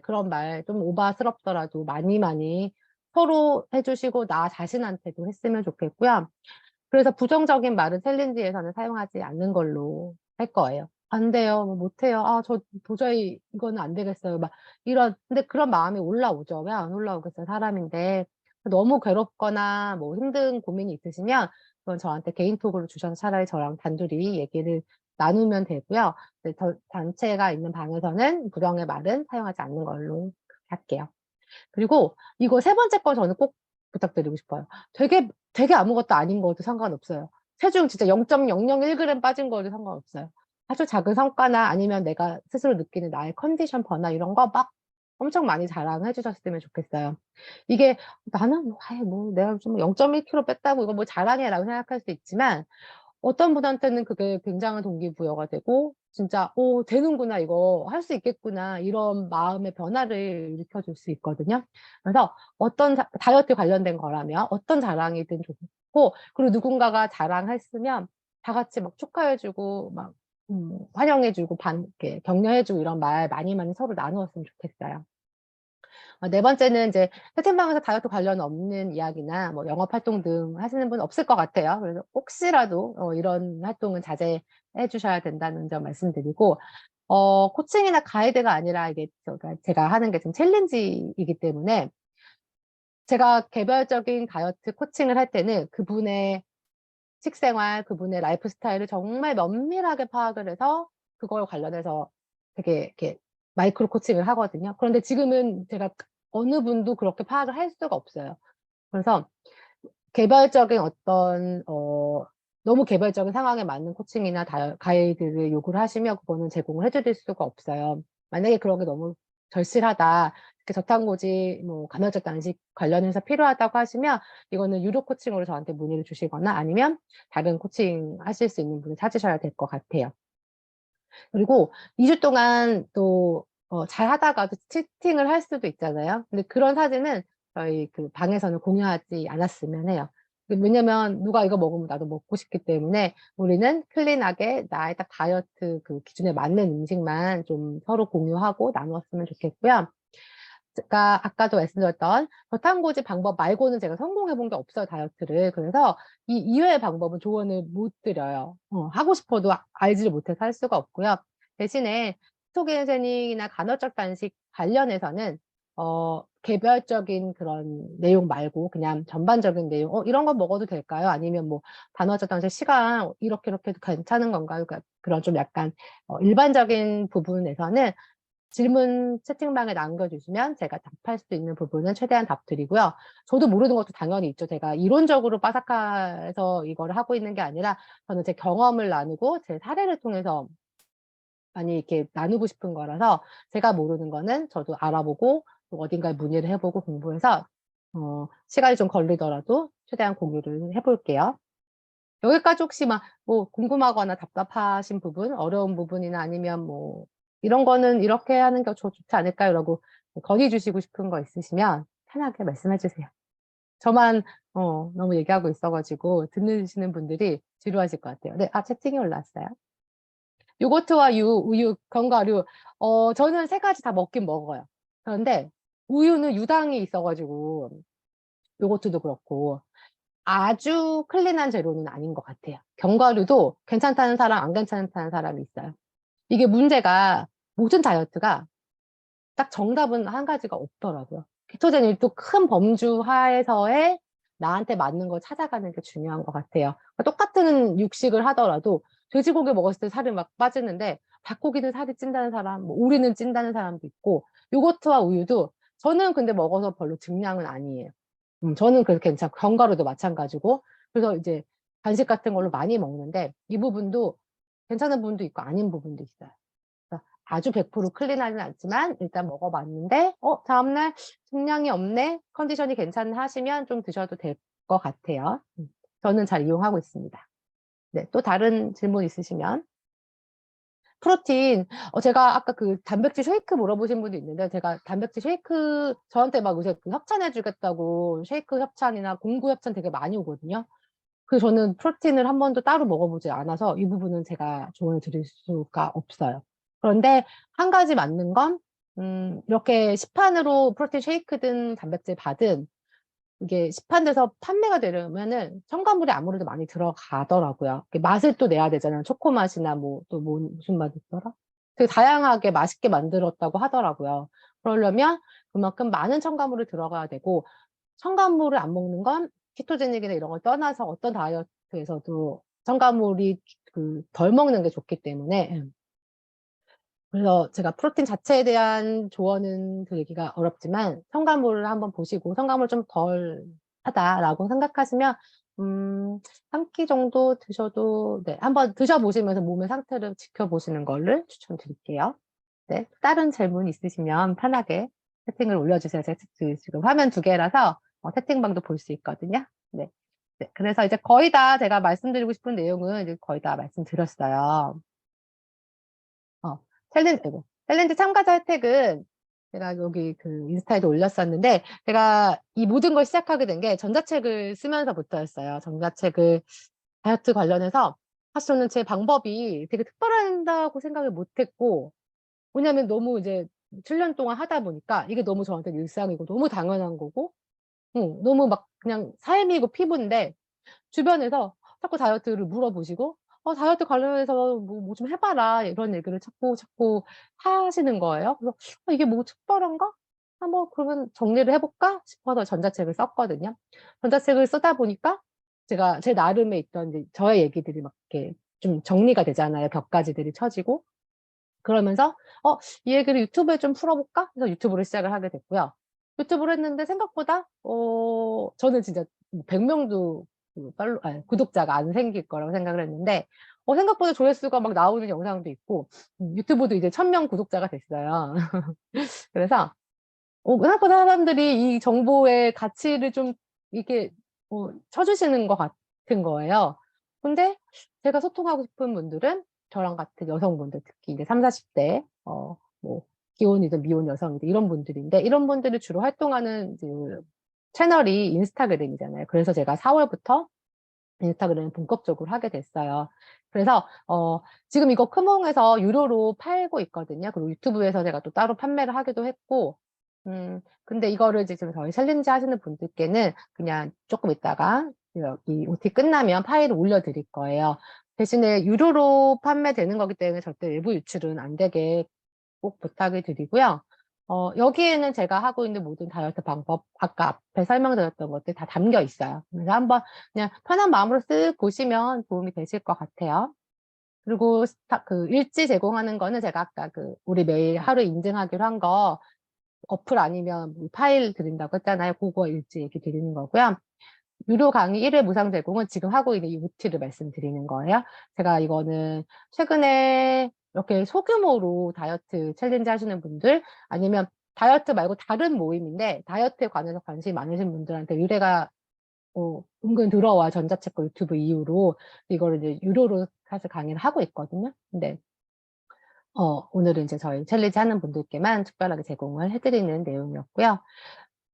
그런 말 좀 오바스럽더라도 많이 많이 서로 해주시고 나 자신한테도 했으면 좋겠고요. 그래서 부정적인 말은 챌린지에서는 사용하지 않는 걸로 할 거예요. 안 돼요. 뭐 못해요. 아, 저 도저히 이거는 안 되겠어요. 막 근데 그런 마음이 올라오죠. 왜 안 올라오겠어요. 사람인데. 너무 괴롭거나 뭐 힘든 고민이 있으시면 그건 저한테 개인톡으로 주셔서 차라리 저랑 단둘이 얘기를 나누면 되고요. 네, 단체가 있는 방에서는 불영의 말은 사용하지 않는 걸로 그렇게 할게요. 그리고 이거 세 번째 거 저는 꼭 부탁드리고 싶어요. 되게 아무것도 아닌 거도 상관없어요. 체중 진짜 0.001g 빠진 거도 상관없어요. 아주 작은 성과나 아니면 내가 스스로 느끼는 나의 컨디션 변화 이런 거 막 엄청 많이 자랑해 주셨으면 좋겠어요. 이게 나는 아예 뭐 내가 좀 0.1kg 뺐다고 이거 뭐 자랑해라고 생각할 수 있지만 어떤 분한테는 그게 굉장한 동기부여가 되고 진짜 '오 되는구나. 이거 할 수 있겠구나.' 이런 마음의 변화를 일으켜 줄 수 있거든요. 그래서 어떤 다이어트 관련된 거라면 어떤 자랑이든 좋고 그리고 누군가가 자랑했으면 다 같이 막 축하해 주고 막 환영해 주고 이렇게 격려해 주고 이런 말 많이 많이 서로 나누었으면 좋겠어요. 네 번째는 이제 채팅방에서 다이어트 관련 없는 이야기나 뭐 영업 활동 등 하시는 분 없을 것 같아요. 그래서 혹시라도 이런 활동은 자제해 주셔야 된다는 점 말씀드리고 코칭이나 가이드가 아니라 이게 제가 하는 게 좀 챌린지이기 때문에 제가 개별적인 다이어트 코칭을 할 때는 그분의 식생활, 그분의 라이프 스타일을 정말 면밀하게 파악을 해서 그걸 관련해서 되게 이렇게 마이크로 코칭을 하거든요. 그런데 지금은 제가 어느 분도 그렇게 파악을 할 수가 없어요. 그래서 개별적인 어떤 너무 개별적인 상황에 맞는 코칭이나 가이드를 요구를 하시면 그거는 제공을 해 드릴 수가 없어요. 만약에 그런 게 너무 절실하다. 특히 저탄고지 뭐 간헐적 단식 관련해서 필요하다고 하시면 이거는 유료 코칭으로 저한테 문의를 주시거나 아니면 다른 코칭 하실 수 있는 분을 찾으셔야 될 것 같아요. 그리고 2주 동안 또 잘하다가도 치팅을 할 수도 있잖아요. 근데 그런 사진은 저희 그 방에서는 공유하지 않았으면 해요. 왜냐면 누가 이거 먹으면 나도 먹고 싶기 때문에 우리는 클린하게 나의 딱 다이어트 그 기준에 맞는 음식만 좀 서로 공유하고 나누었으면 좋겠고요. 제가 아까도 말씀드렸던 저탄고지 방법 말고는 제가 성공해 본 게 없어요, 다이어트를. 그래서 이 이외의 방법은 조언을 못 드려요. 하고 싶어도 알지를 못해서 할 수가 없고요. 대신에 케토겐세닉이나 간헐적 단식 관련해서는 개별적인 그런 내용 말고 그냥 전반적인 내용 "이런 거 먹어도 될까요?" 아니면 뭐 "간헐적 단식 시간 이렇게 해도 괜찮은 건가요?" 그러니까 그런 좀 약간 일반적인 부분에서는 질문 채팅방에 남겨주시면 제가 답할 수 있는 부분은 최대한 답 드리고요. 저도 모르는 것도 당연히 있죠. 제가 이론적으로 빠삭해서 이거를 하고 있는 게 아니라 저는 제 경험을 나누고 제 사례를 통해서 많이 이렇게 나누고 싶은 거라서 제가 모르는 거는 저도 알아보고 또 어딘가에 문의를 해 보고 공부해서 시간이 좀 걸리더라도 최대한 공유를 해 볼게요. 여기까지 혹시 막 뭐 궁금하거나 답답하신 부분, 어려운 부분이나 아니면 뭐 "이런 거는 이렇게 하는 게 좋지 않을까요?"라고 건의 주시고 싶은 거 있으시면 편하게 말씀해 주세요. 저만 너무 얘기하고 있어 가지고 들으시는 분들이 지루하실 것 같아요. 네. 채팅이 올라왔어요. 요거트와 우유, 견과류 저는 세 가지 다 먹긴 먹어요. 그런데 우유는 유당이 있어 가지고 요거트도 그렇고 아주 클린한 재료는 아닌 것 같아요. 견과류도 괜찮다는 사람, 안 괜찮다는 사람이 있어요. 이게 문제가 모든 다이어트가 딱 정답은 한 가지가 없더라고요. 키토제닉도 큰 범주 하에서의 나한테 맞는 걸 찾아가는 게 중요한 것 같아요. 똑같은 육식을 하더라도 돼지고기 먹었을 때 살이 막 빠지는데 닭고기는 살이 찐다는 사람, 뭐 오리는 찐다는 사람도 있고 요거트와 우유도 저는 근데 먹어서 별로 증량은 아니에요. 저는 그래서 괜찮고 견과류도 마찬가지고 그래서 이제 간식 같은 걸로 많이 먹는데 이 부분도 괜찮은 부분도 있고 아닌 부분도 있어요. 그래서 아주 100% 클린하진 않지만 일단 먹어 봤는데 다음날 "증량이 없네. 컨디션이 괜찮네." 하시면 좀 드셔도 될 것 같아요. 저는 잘 이용하고 있습니다. 네. 또 다른 질문 있으시면. 프로틴 제가 아까 그 단백질 쉐이크 물어보신 분도 있는데 제가 단백질 쉐이크 저한테 막 요새 그 협찬해 주겠다고 쉐이크 협찬이나 공구 협찬 되게 많이 오거든요. 그래서 저는 프로틴을 한 번도 따로 먹어 보지 않아서 이 부분은 제가 조언을 드릴 수가 없어요. 그런데 한 가지 맞는 건 이렇게 시판으로 프로틴 쉐이크든 단백질 바든 이게 시판돼서 판매가 되려면은 첨가물이 아무래도 많이 들어가더라고요. 맛을 또 내야 되잖아요. 초코 맛이나 뭐 또 무슨 맛이 있더라? 되게 다양하게 맛있게 만들었다고 하더라고요. 그러려면 그만큼 많은 첨가물이 들어가야 되고, 첨가물을 안 먹는 건 키토제닉이나 이런 걸 떠나서 어떤 다이어트에서도 첨가물이 덜 먹는 게 좋기 때문에, 그래서 제가 프로틴 자체에 대한 조언은 드리기가 어렵지만, 첨가물을 한번 보시고 첨가물 좀 덜 하다라고 생각하시면 3끼 정도 드셔도, 네, 한번 드셔보시면서 몸의 상태를 지켜보시는 거를 추천드릴게요. 네, 다른 질문 있으시면 편하게 채팅을 올려주세요. 제가 지금 화면 2개라서 채팅방도 볼 수 있거든요. 네. 네, 그래서 이제 거의 다 제가 말씀드리고 싶은 내용은 이제 거의 다 말씀드렸어요. 챌린지 참가자 혜택은 제가 여기 인스타에도 올렸었는데, 제가 이 모든 걸 시작하게 된 게 전자책을 쓰면서부터였어요. 전자책을 다이어트 관련해서 사실 저는 제 방법이 되게 특별하다고 생각을 못했고, 왜냐면 너무 이제 7년 동안 하다 보니까 이게 너무 저한테 일상이고 너무 당연한 거고, 너무 막 그냥 삶이고 피부인데, 주변에서 자꾸 다이어트를 물어보시고, 다이어트 관련해서 뭐 좀 해봐라, 이런 얘기를 자꾸 하시는 거예요. 그래서 이게 뭐 특별한가? 한번 그러면 정리를 해볼까 싶어서 전자책을 썼거든요. 전자책을 쓰다 보니까 제가 제 나름에 있던 이제 저의 얘기들이 막 이렇게 좀 정리가 되잖아요. 격가지들이 쳐지고. 그러면서 이 얘기를 유튜브에 좀 풀어볼까 해서 유튜브를 시작을 하게 됐고요. 유튜브를 했는데 생각보다 저는 진짜 100명도 구독자가 안 생길 거라고 생각을 했는데, 생각보다 조회수가 막 나오는 영상도 있고, 유튜브도 이제 1000명 구독자가 됐어요. 그래서 생각보다 사람들이 이 정보의 가치를 좀 이렇게 쳐주시는 것 같은 거예요. 근데 제가 소통하고 싶은 분들은 저랑 같은 여성분들, 특히 이제 3, 40대, 뭐, 기혼이든 미혼 여성이든 이런 분들인데, 이런 분들이 주로 활동하는 채널이 인스타그램이잖아요. 그래서 제가 4월부터 인스타그램을 본격적으로 하게 됐어요. 그래서 지금 이거 크몽에서 유료로 팔고 있거든요. 그리고 유튜브에서 제가 또 따로 판매를 하기도 했고, 근데 이거를 이제 지금 저희 챌린지 하시는 분들께는 그냥 조금 있다가 이 OT 끝나면 파일을 올려드릴 거예요. 대신에 유료로 판매되는 거기 때문에 절대 외부 유출은 안 되게 꼭 부탁을 드리고요. 여기에는 제가 하고 있는 모든 다이어트 방법, 아까 앞에 설명드렸던 것들 다 담겨 있어요. 그래서 한번 그냥 편한 마음으로 쓱 보시면 도움이 되실 것 같아요. 그리고 일지 제공하는 거는 제가 아까 우리 매일 하루 인증하기로 한 거 어플 아니면 파일 드린다고 했잖아요. 그거 일지 얘기 드리는 거고요. 유료 강의 1회 무상 제공은 지금 하고 있는 이 UT를 말씀드리는 거예요. 제가 이거는 최근에 이렇게 소규모로 다이어트 챌린지 하시는 분들, 아니면 다이어트 말고 다른 모임인데 다이어트에 관해서 관심이 많으신 분들한테 의뢰가 은근 들어와, 전자책과 유튜브 이후로. 이거를 이제 유료로 사실 강의를 하고 있거든요. 근데 오늘은 이제 저희 챌린지 하는 분들께만 특별하게 제공을 해드리는 내용이었고요.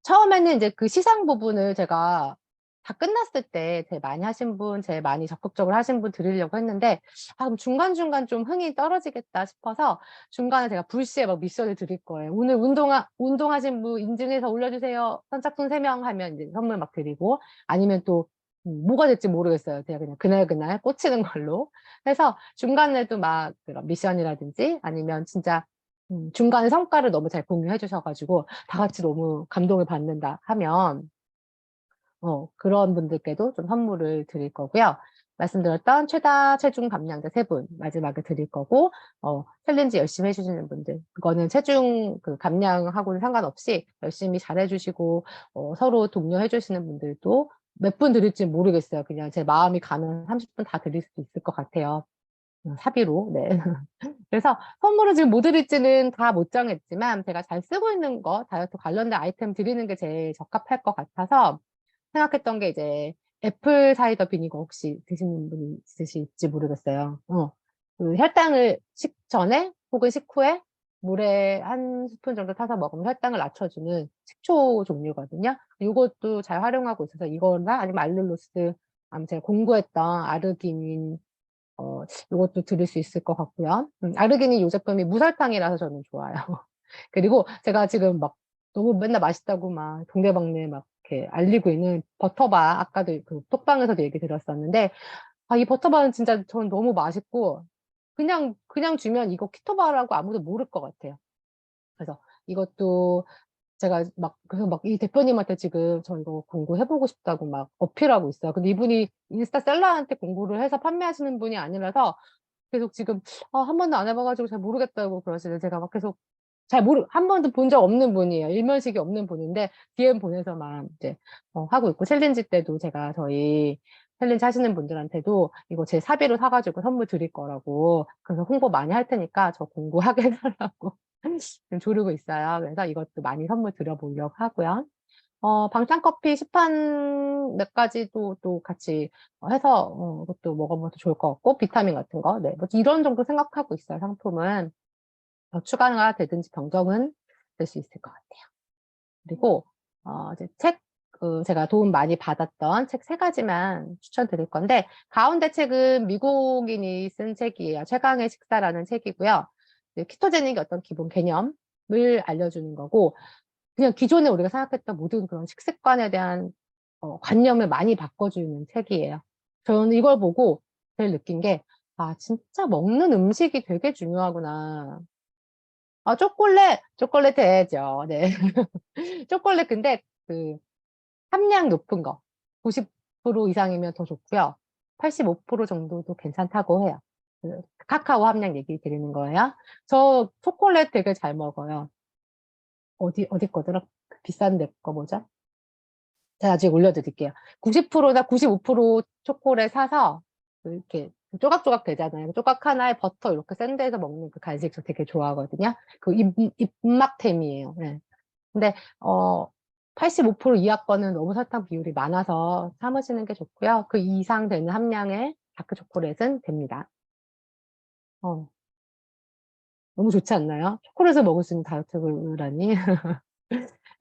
처음에는 이제 그 시상 부분을 제가 다 끝났을 때 제일 많이 하신 분, 제일 많이 적극적으로 하신 분 드리려고 했는데, 그럼 중간중간 좀 흥이 떨어지겠다 싶어서 중간에 제가 불시에 막 미션을 드릴 거예요. 오늘 운동하신 분 인증해서 올려주세요. 선착순 3명 하면 이제 선물 막 드리고, 아니면 또 뭐가 될지 모르겠어요. 제가 그냥 그날 꽂히는 걸로. 그래서 중간에도 막 그런 미션이라든지 아니면 진짜 중간에 성과를 너무 잘 공유해 주셔가지고 다 같이 너무 감동을 받는다 하면 그런 분들께도 좀 선물을 드릴 거고요. 말씀드렸던 최다 체중 감량자 3분 마지막에 드릴 거고, 챌린지 열심히 해주시는 분들, 그거는 체중 감량하고는 상관없이 열심히 잘해주시고 서로 독려해 주시는 분들도 몇 분 드릴지 모르겠어요. 그냥 제 마음이 가면 30분 다 드릴 수도 있을 것 같아요. 사비로. 네. 그래서 선물을 지금 뭐 드릴지는 다 못 정했지만, 제가 잘 쓰고 있는 거, 다이어트 관련된 아이템 드리는 게 제일 적합할 것 같아서 생각했던 게, 이제 애플 사이더 비니거 혹시 드시는 분이 있으실지 모르겠어요. 혈당을 식전에 혹은 식후에 물에 1스푼 정도 타서 먹으면 혈당을 낮춰주는 식초 종류거든요. 이것도 잘 활용하고 있어서 이거나 아니면 알룰로스, 아니면 제가 공부했던 아르기닌, 이것도 드릴 수 있을 것 같고요. 아르기닌 이 제품이 무설탕이라서 저는 좋아요. 그리고 제가 지금 막 너무 맨날 맛있다고 막 동네방네 막 이렇게 알리고 있는 버터바, 아까도 그 톡방에서도 얘기 드렸었는데, 이 버터바는 진짜 저는 너무 맛있고, 그냥 주면 이거 키토바라고 아무도 모를 것 같아요. 그래서 이것도 제가 그래서 이 대표님한테 지금 저 이거 공부해보고 싶다고 막 어필하고 있어요. 근데 이분이 인스타셀러한테 공부를 해서 판매하시는 분이 아니라서 계속 지금, 한 번도 안 해봐가지고 잘 모르겠다고 그러시는데, 제가 막 계속 한 번도 본 적 없는 분이에요. 일면식이 없는 분인데, DM 보내서만 이제, 하고 있고, 챌린지 때도 제가 저희 챌린지 하시는 분들한테도 이거 제 사비로 사가지고 선물 드릴 거라고, 그래서 홍보 많이 할 테니까 저 공부하게 해달라고 지금 조르고 있어요. 그래서 이것도 많이 선물 드려보려고 하고요. 방탄커피 시판 몇 가지도 또 같이 해서, 그것도 먹어봐도 좋을 것 같고, 비타민 같은 거. 네. 뭐 이런 정도 생각하고 있어요, 상품은. 더 추가가 되든지 변경은 될 수 있을 것 같아요. 그리고, 이제 제가 도움 많이 받았던 책 3가지만 추천드릴 건데, 가운데 책은 미국인이 쓴 책이에요. 최강의 식사라는 책이고요. 키토제닉의 어떤 기본 개념을 알려주는 거고, 그냥 기존에 우리가 생각했던 모든 그런 식습관에 대한 관념을 많이 바꿔주는 책이에요. 저는 이걸 보고 제일 느낀 게, 진짜 먹는 음식이 되게 중요하구나. 초콜릿 해야죠. 네. 초콜릿 근데 그 함량 높은 거, 90% 이상이면 더 좋고요. 85% 정도도 괜찮다고 해요. 카카오 함량 얘기 드리는 거예요. 저 초콜릿 되게 잘 먹어요. 어디 거더라? 비싼 데 거 뭐죠? 제가 나중에 올려드릴게요. 90%나 95% 초콜릿 사서 이렇게 조각조각 되잖아요. 조각 하나에 버터 이렇게 샌드해서 먹는 그 간식 저 되게 좋아하거든요. 그 입맛템이에요. 네. 근데 85% 이하 거는 너무 설탕 비율이 많아서 참으시는 게 좋고요. 그 이상 되는 함량의 다크 초콜릿은 됩니다. 너무 좋지 않나요? 초콜릿을 먹을 수 있는 다이어트라니.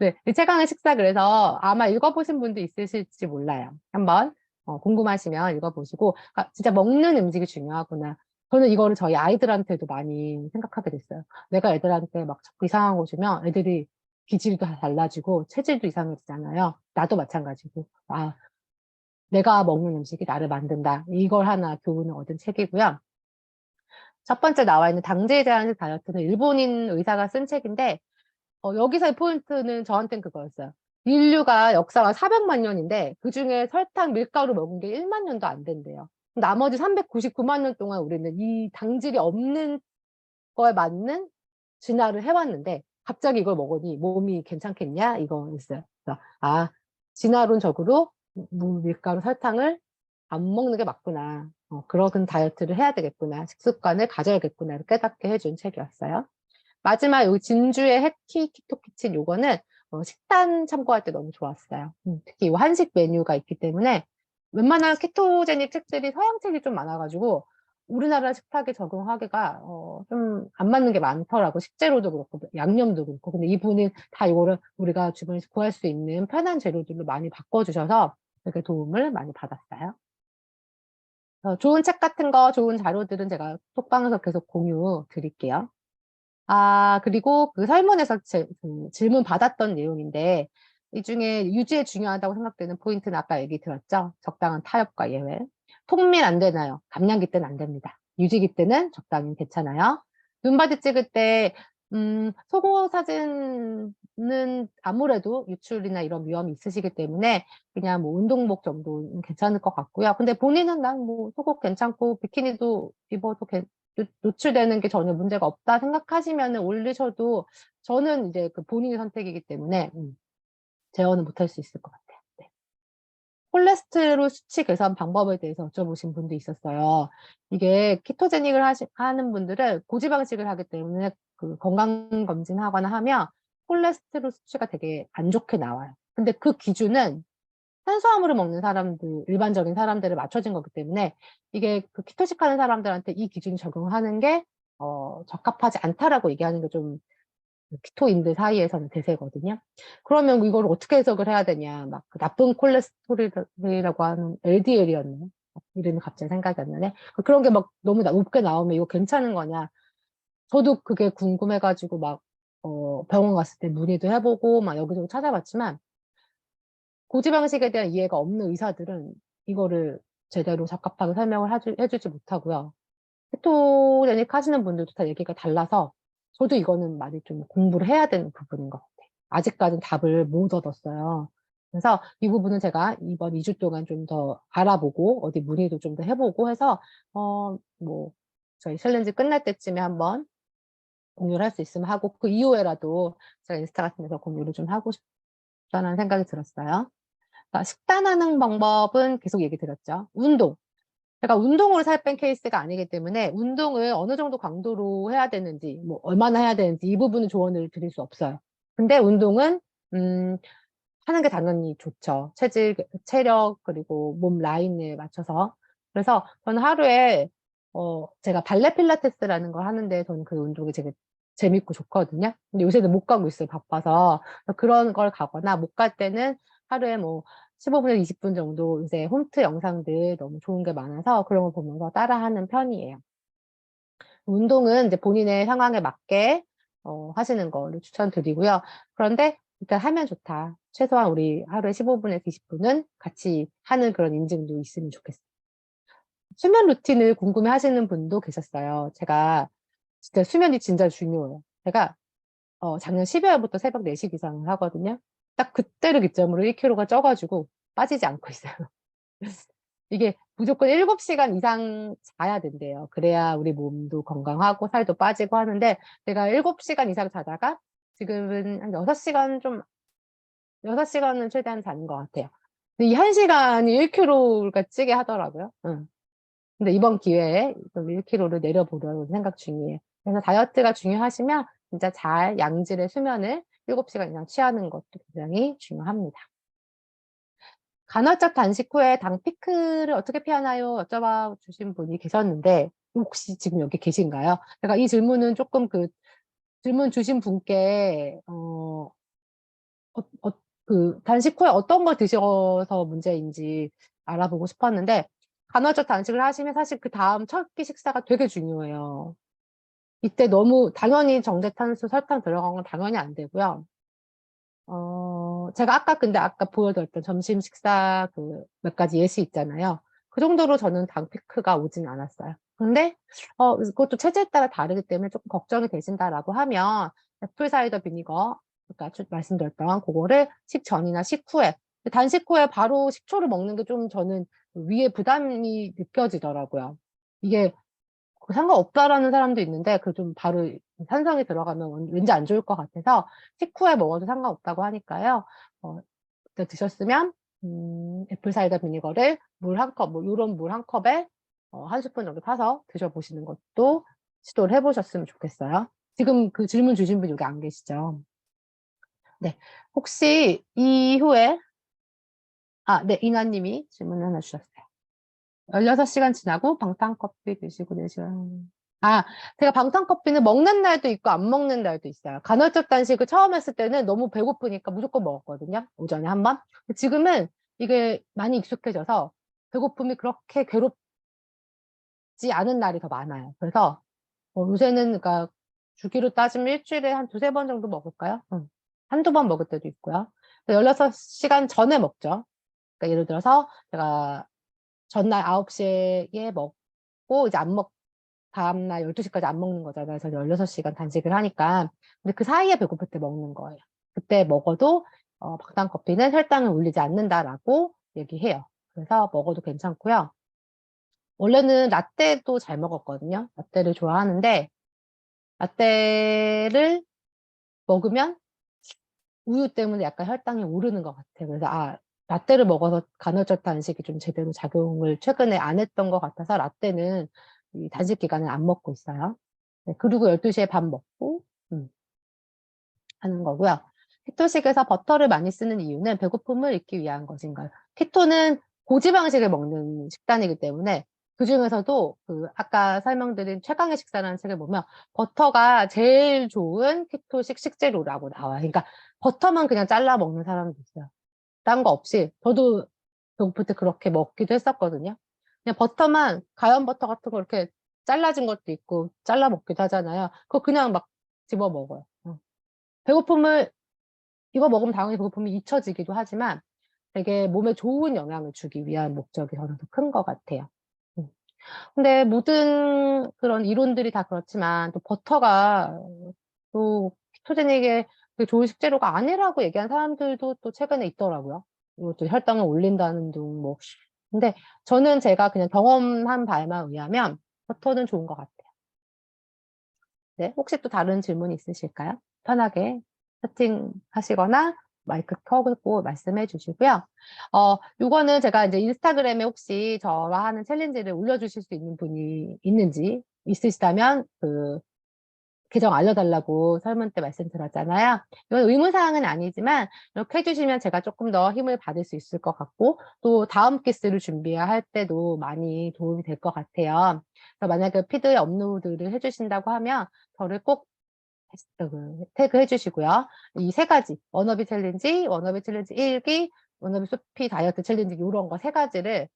네, 이 최강의 식사 그래서 아마 읽어보신 분도 있으실지 몰라요. 한번 궁금하시면 읽어보시고, 진짜 먹는 음식이 중요하구나. 저는 이거를 저희 아이들한테도 많이 생각하게 됐어요. 내가 애들한테 막 자꾸 이상한 거 주면 애들이 기질도 다 달라지고 체질도 이상해지잖아요. 나도 마찬가지고. 내가 먹는 음식이 나를 만든다. 이걸 하나 교훈을 얻은 책이고요. 첫 번째 나와 있는 당제에 대한 다이어트는 일본인 의사가 쓴 책인데, 여기서의 포인트는 저한텐 그거였어요. 인류가 역사가 400만 년인데 그중에 설탕, 밀가루 먹은 게 1만 년도 안 된대요. 나머지 399만 년 동안 우리는 이 당질이 없는 거에 맞는 진화를 해왔는데 갑자기 이걸 먹으니 몸이 괜찮겠냐? 이거였어요. 그래서 진화론적으로 밀가루, 설탕을 안 먹는 게 맞구나. 그런 다이어트를 해야 되겠구나. 식습관을 가져야겠구나. 깨닫게 해준 책이었어요. 마지막 여기 진주의 해키 키토 키친 요거는 식단 참고할 때 너무 좋았어요. 특히 이 한식 메뉴가 있기 때문에 웬만한 키토제닉 책들이 서양 책이 좀 많아가지고 우리나라 식탁에 적용하기가 좀 안 맞는 게 많더라고. 식재료도 그렇고 양념도 그렇고. 근데 이분은 다 이거를 우리가 주변에서 구할 수 있는 편한 재료들로 많이 바꿔주셔서 되게 도움을 많이 받았어요. 좋은 책 같은 거, 좋은 자료들은 제가 톡방에서 계속 공유 드릴게요. 그리고 그 설문에서 그 질문 받았던 내용인데, 이 중에 유지에 중요하다고 생각되는 포인트는 아까 얘기 들었죠? 적당한 타협과 예외. 통민 안 되나요? 감량기 때는 안 됩니다. 유지기 때는 적당히 괜찮아요. 눈바디 찍을 때, 속옷 사진은 아무래도 유출이나 이런 위험이 있으시기 때문에 그냥 뭐 운동복 정도는 괜찮을 것 같고요. 근데 본인은 난 뭐 속옷 괜찮고 비키니도 입어도 노출되는 게 전혀 문제가 없다 생각하시면 올리셔도 저는 이제 그 본인의 선택이기 때문에 제어는 못할 수 있을 것 같아요. 네. 콜레스테롤 수치 계산 방법에 대해서 여쭤보신 분도 있었어요. 이게 키토제닉을 하는 분들은 고지방식을 하기 때문에 그 건강검진하거나 하면 콜레스테롤 수치가 되게 안 좋게 나와요. 근데 그 기준은 탄수화물을 먹는 사람들, 일반적인 사람들을 맞춰진 거기 때문에 이게 그 키토식 하는 사람들한테 이 기준 적용하는 게 적합하지 않다라고 얘기하는 게 좀 키토인들 사이에서는 대세거든요. 그러면 이걸 어떻게 해석을 해야 되냐. 막 그 나쁜 콜레스테롤이라고 하는 LDL이었나요? 이름이 갑자기 생각이 안 나네. 그런 게 막 너무 높게 나오면 이거 괜찮은 거냐. 저도 그게 궁금해가지고 막 병원 갔을 때 문의도 해보고 막 여기저기 찾아봤지만 고지방식에 대한 이해가 없는 의사들은 이거를 제대로 적합하게 설명을 해주지 못하고요. 케토제닉 하시는 분들도 다 얘기가 달라서 저도 이거는 많이 좀 공부를 해야 되는 부분인 것 같아요. 아직까지는 답을 못 얻었어요. 그래서 이 부분은 제가 이번 2주 동안 좀 더 알아보고 어디 문의도 좀 더 해보고 해서 뭐 저희 챌린지 끝날 때쯤에 한번 공유를 할 수 있으면 하고 그 이후에라도 제가 인스타 같은 데서 공유를 좀 하고 싶다는 생각이 들었어요. 그러니까 식단하는 방법은 계속 얘기 드렸죠. 운동. 제가 운동으로 살 뺀 케이스가 아니기 때문에 운동을 어느 정도 강도로 해야 되는지, 뭐 얼마나 해야 되는지 이 부분은 조언을 드릴 수 없어요. 근데 운동은 하는 게 당연히 좋죠. 체력 그리고 몸 라인에 맞춰서. 그래서 저는 하루에 제가 발레 필라테스라는 걸 하는데 저는 그 운동이 되게 재밌고 좋거든요. 근데 요새는 못 가고 있어요. 바빠서. 그런 걸 가거나 못 갈 때는 하루에 뭐 15분에서 20분 정도 요새 홈트 영상들 너무 좋은 게 많아서 그런 거 보면서 따라하는 편이에요. 운동은 이제 본인의 상황에 맞게 하시는 거를 추천드리고요. 그런데 일단 하면 좋다. 최소한 우리 하루에 15분에서 20분은 같이 하는 그런 인증도 있으면 좋겠어요. 수면 루틴을 궁금해 하시는 분도 계셨어요. 제가 진짜 수면이 진짜 중요해요. 제가 작년 12월부터 새벽 4시 기상을 하거든요. 딱 그때를 기점으로 1kg가 쪄가지고 빠지지 않고 있어요. 이게 무조건 7시간 이상 자야 된대요. 그래야 우리 몸도 건강하고 살도 빠지고 하는데 제가 7시간 이상 자다가 지금은 한 6시간은 최대한 자는 것 같아요. 근데 이 1시간이 1kg가 찌게 하더라고요. 응. 근데 이번 기회에 좀 1kg를 내려보려는 생각 중이에요. 그래서 다이어트가 중요하시면 진짜 잘 양질의 수면을 7시간 이상 취하는 것도 굉장히 중요합니다. 간헐적 단식 후에 당 피크를 어떻게 피하나요? 여쭤봐 주신 분이 계셨는데 혹시 지금 여기 계신가요? 제가 이 질문은 조금 질문 주신 분께 단식 후에 어떤 걸 드셔서 문제인지 알아보고 싶었는데 간헐적 단식을 하시면 사실 그 다음 첫 끼 식사가 되게 중요해요. 이때 너무 당연히 정제탄수 설탕 들어간 건 당연히 안 되고요. 제가 근데 아까 보여드렸던 점심 식사 몇 가지 예시 있잖아요. 그 정도로 저는 당 피크가 오진 않았어요. 근데, 그것도 체질에 따라 다르기 때문에 조금 걱정이 되신다라고 하면, 애플 사이더 비니거, 그러니까 말씀드렸던 그거를 식전이나 식후에, 단식 후에 바로 식초를 먹는 게 좀 저는 위에 부담이 느껴지더라고요. 이게 상관없다라는 사람도 있는데 그 좀 바로 산성이 들어가면 왠지 안 좋을 것 같아서 식후에 먹어도 상관없다고 하니까요. 그때 드셨으면 애플 사이다 비니거를 물 한 컵, 뭐 요런 물 한 컵에 한 스푼 정도 타서 드셔보시는 것도 시도를 해보셨으면 좋겠어요. 지금 그 질문 주신 분 여기 안 계시죠? 네. 혹시 이후에 네, 이나님이 질문 하나 주셨어요. 16시간 지나고 방탄커피 드시고 4시간. 제가 방탄커피는 먹는 날도 있고 안 먹는 날도 있어요. 간헐적 단식을 처음 했을 때는 너무 배고프니까 무조건 먹었거든요. 오전에 한 번. 지금은 이게 많이 익숙해져서 배고픔이 그렇게 괴롭지 않은 날이 더 많아요. 그래서 요새는 그러니까 주기로 따지면 일주일에 한 두세 번 정도 먹을까요? 한두 번 먹을 때도 있고요. 16시간 전에 먹죠. 그러니까 예를 들어서 제가 전날 9시에 먹고 이제 다음날 12시까지 안 먹는 거잖아요. 그래서 16시간 단식을 하니까. 근데 그 사이에 배고플 때 먹는 거예요. 그때 먹어도 박당커피는 혈당을 올리지 않는다라고 얘기해요. 그래서 먹어도 괜찮고요. 원래는 라떼도 잘 먹었거든요. 라떼를 좋아하는데 라떼를 먹으면 우유 때문에 약간 혈당이 오르는 것 같아요. 그래서 라떼를 먹어서 간헐적 단식이 좀 제대로 작용을 최근에 안 했던 것 같아서 라떼는 이 단식 기간에 안 먹고 있어요. 네, 그리고 12시에 밥 먹고 하는 거고요. 케토식에서 버터를 많이 쓰는 이유는 배고픔을 잊기 위한 것인가요? 케토는 고지방식을 먹는 식단이기 때문에 그중에서도 아까 설명드린 최강의 식사라는 책을 보면 버터가 제일 좋은 케토식 식재료라고 나와요. 그러니까 버터만 그냥 잘라 먹는 사람도 있어요. 딴 거 없이. 저도 배고플 때 그렇게 먹기도 했었거든요. 그냥 버터만, 가염 버터 같은 거 이렇게 잘라진 것도 있고, 잘라 먹기도 하잖아요. 그거 그냥 막 집어 먹어요. 배고픔을, 이거 먹으면 당연히 배고픔이 잊혀지기도 하지만, 되게 몸에 좋은 영향을 주기 위한 목적이 저는 더 큰 것 같아요. 근데 모든 그런 이론들이 다 그렇지만 또 버터가 또 키토제닉에 되게 좋은 식재료가 아니라고 얘기한 사람들도 또 최근에 있더라고요. 이것도 혈당을 올린다는 둥 뭐. 근데 저는 제가 그냥 경험한 바에만 의하면 버터는 좋은 것 같아요. 네, 혹시 또 다른 질문 있으실까요? 편하게 채팅하시거나 마이크 켜고 말씀해 주시고요. 요거는 제가 이제 인스타그램에 혹시 저와 하는 챌린지를 올려주실 수 있는 분이 있는지 있으시다면 계정 알려달라고 설문 때 말씀드렸잖아요. 이건 의무사항은 아니지만 이렇게 해주시면 제가 조금 더 힘을 받을 수 있을 것 같고 또 다음 기스를 준비할 때도 많이 도움이 될 것 같아요. 그래서 만약에 피드에 업로드를 해주신다고 하면 저를 꼭 태그해 주시고요. 이 세 가지 워너비 챌린지, 워너비 챌린지 1기, 워너비 소피 다이어트 챌린지 요런 거 세 가지를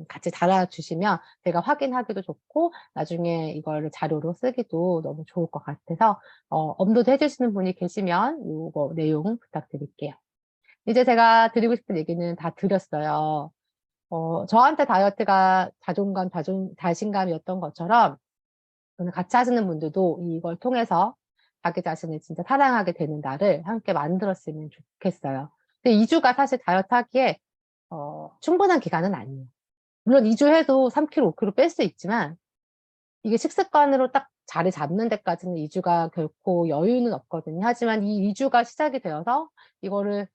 같이 달아주시면 제가 확인하기도 좋고 나중에 이거를 자료로 쓰기도 너무 좋을 것 같아서 업로드 해주시는 분이 계시면 요거 내용 부탁드릴게요. 이제 제가 드리고 싶은 얘기는 다 드렸어요. 저한테 다이어트가 자존감, 자신감이었던 것처럼 오늘 같이 하시는 분들도 이걸 통해서 자기 자신을 진짜 사랑하게 되는 날을 함께 만들었으면 좋겠어요. 근데 2주가 사실 다이어트 하기에 충분한 기간은 아니에요. 물론 2주 해도 3kg, 5kg 뺄 수 있지만 이게 식습관으로 딱 자리 잡는 데까지는 2주가 결코 여유는 없거든요. 하지만 이 2주가 시작이 되어서 이거를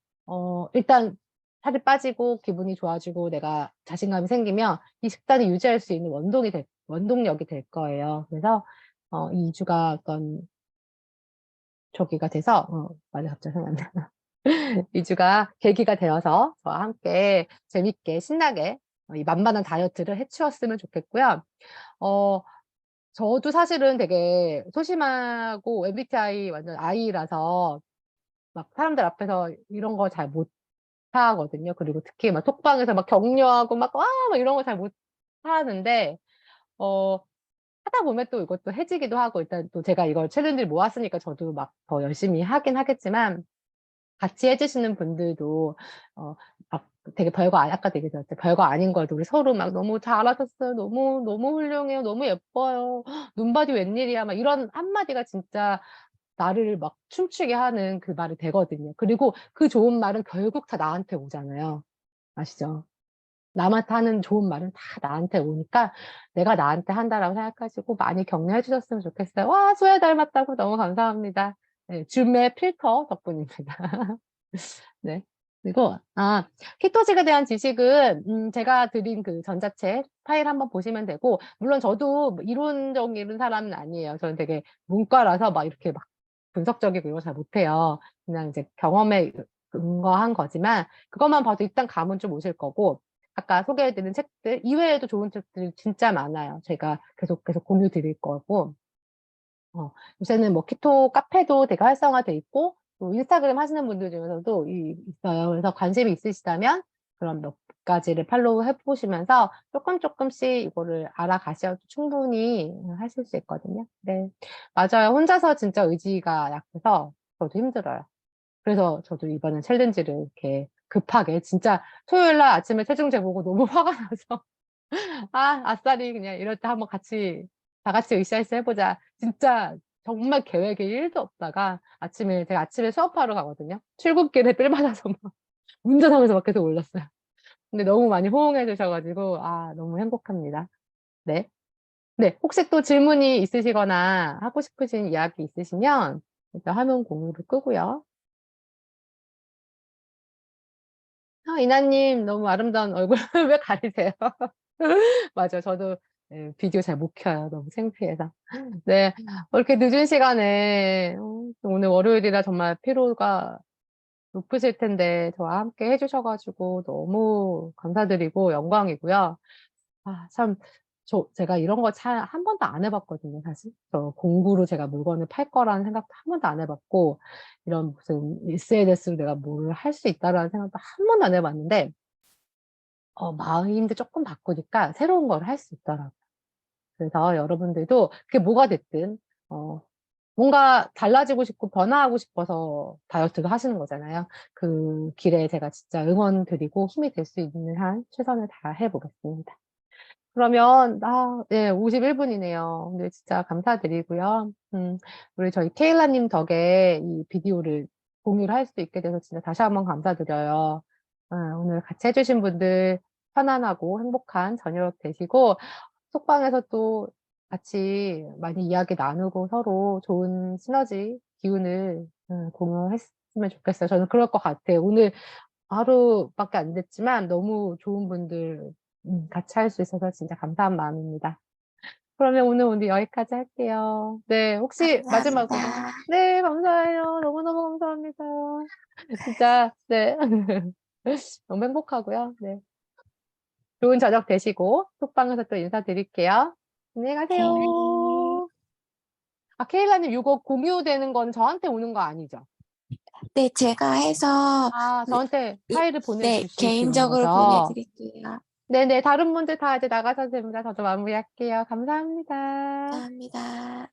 일단 살이 빠지고 기분이 좋아지고 내가 자신감이 생기면 이 식단을 유지할 수 있는 원동력이 될 거예요. 그래서 이 2주가 어떤 저기가 돼서 맞아 갑자기 생각나. 2주가 계기가 되어서 저와 함께 재밌게 신나게 이 만만한 다이어트를 해치웠으면 좋겠고요. 어, 저도 사실은 되게 소심하고 MBTI 완전 I라서 막 사람들 앞에서 이런 거 잘 못하거든요. 그리고 특히 막 톡방에서 막 격려하고 막, 와! 막 이런 거 잘 못하는데, 어, 하다 보면 또 이것도 해지기도 하고, 일단 또 제가 이걸 챌린지를 모았으니까 저도 막 더 열심히 하긴 하겠지만, 같이 해주시는 분들도, 막 되게 아까 얘기했죠. 별거 아닌 거도 우리 서로 막 너무 잘하셨어요. 너무, 너무 훌륭해요. 너무 예뻐요. 눈바디 웬일이야. 막 이런 한마디가 진짜 나를 막 춤추게 하는 그 말이 되거든요. 그리고 그 좋은 말은 결국 다 나한테 오잖아요. 아시죠? 남한테 하는 좋은 말은 다 나한테 오니까 내가 나한테 한다라고 생각하시고 많이 격려해 주셨으면 좋겠어요. 와, 수혜 닮았다고 너무 감사합니다. 네, 줌의 필터 덕분입니다. 네. 그리고, 키토직에 대한 지식은, 제가 드린 그 전자책 파일 한번 보시면 되고, 물론 저도 뭐 이론적인 사람은 아니에요. 저는 되게 문과라서 막 이렇게 막 분석적이고 이런 거 잘 못해요. 그냥 이제 경험에 근거한 거지만, 그것만 봐도 일단 감은 좀 오실 거고, 아까 소개해드린 책들 이외에도 좋은 책들이 진짜 많아요. 제가 계속 공유 드릴 거고, 요새는 뭐 키토 카페도 되게 활성화돼 있고, 또 인스타그램 하시는 분들 중에서도 있어요. 그래서 관심이 있으시다면 그런 몇 가지를 팔로우 해보시면서 조금씩 이거를 알아가셔도 충분히 하실 수 있거든요. 네. 맞아요. 혼자서 진짜 의지가 약해서 저도 힘들어요. 그래서 저도 이번에 챌린지를 이렇게 급하게 진짜 토요일 날 아침에 체중 재보고 너무 화가 나서 아싸리 그냥 이럴 때 한번 다 같이 으쌰으쌰 해보자. 진짜 정말 계획이 1도 없다가 제가 아침에 수업하러 가거든요. 출근길에 삘 맞아서 막 운전하면서 막 계속 올렸어요. 근데 너무 많이 호응해 주셔가지고, 너무 행복합니다. 네. 네. 혹시 또 질문이 있으시거나 하고 싶으신 이야기 있으시면 일단 화면 공유를 끄고요. 이나님 너무 아름다운 얼굴 왜 가리세요? 맞아요. 저도 비디오 잘 못 켜요. 너무 창피해서. 네. 이렇게 늦은 시간에 오늘 월요일이라 정말 피로가 높으실 텐데 저와 함께 해주셔가지고 너무 감사드리고 영광이고요. 참, 제가 이런 거 한 번도 안 해봤거든요, 사실. 공구로 제가 물건을 팔 거라는 생각도 한 번도 안 해봤고, 이런 무슨 SNS로 내가 뭘 할 수 있다라는 생각도 한 번도 안 해봤는데, 마인드 조금 바꾸니까 새로운 걸 할 수 있더라고요. 그래서 여러분들도 그게 뭐가 됐든, 어, 뭔가 달라지고 싶고 변화하고 싶어서 다이어트를 하시는 거잖아요. 그 길에 제가 진짜 응원 드리고 힘이 될 수 있는 한 최선을 다해 보겠습니다. 그러면 네, 51분이네요. 네, 진짜 감사드리고요. 우리 저희 케일라 님 덕에 이 비디오를 공유를 할 수 있게 돼서 진짜 다시 한번 감사드려요. 오늘 같이 해주신 분들 편안하고 행복한 저녁 되시고 속방에서 또 같이 많이 이야기 나누고 서로 좋은 시너지 기운을 공유했으면 좋겠어요. 저는 그럴 것 같아요. 오늘 하루밖에 안 됐지만 너무 좋은 분들 같이 할 수 있어서 진짜 감사한 마음입니다. 그러면 오늘 여기까지 할게요. 네, 혹시 마지막으로. 감사합니다. 네, 감사해요. 너무너무 감사합니다. 진짜, 네. 너무 행복하고요. 네. 좋은 저녁 되시고, 톡방에서 또 인사드릴게요. 안녕히 가세요. 케일라님, 이거 공유되는 건 저한테 오는 거 아니죠? 네, 제가 해서 저한테 파일을 네, 보내주실 수 있는 개인적으로 거죠? 보내드릴게요. 네네, 다른 분들 다 이제 나가셔도 됩니다. 저도 마무리할게요. 감사합니다. 감사합니다.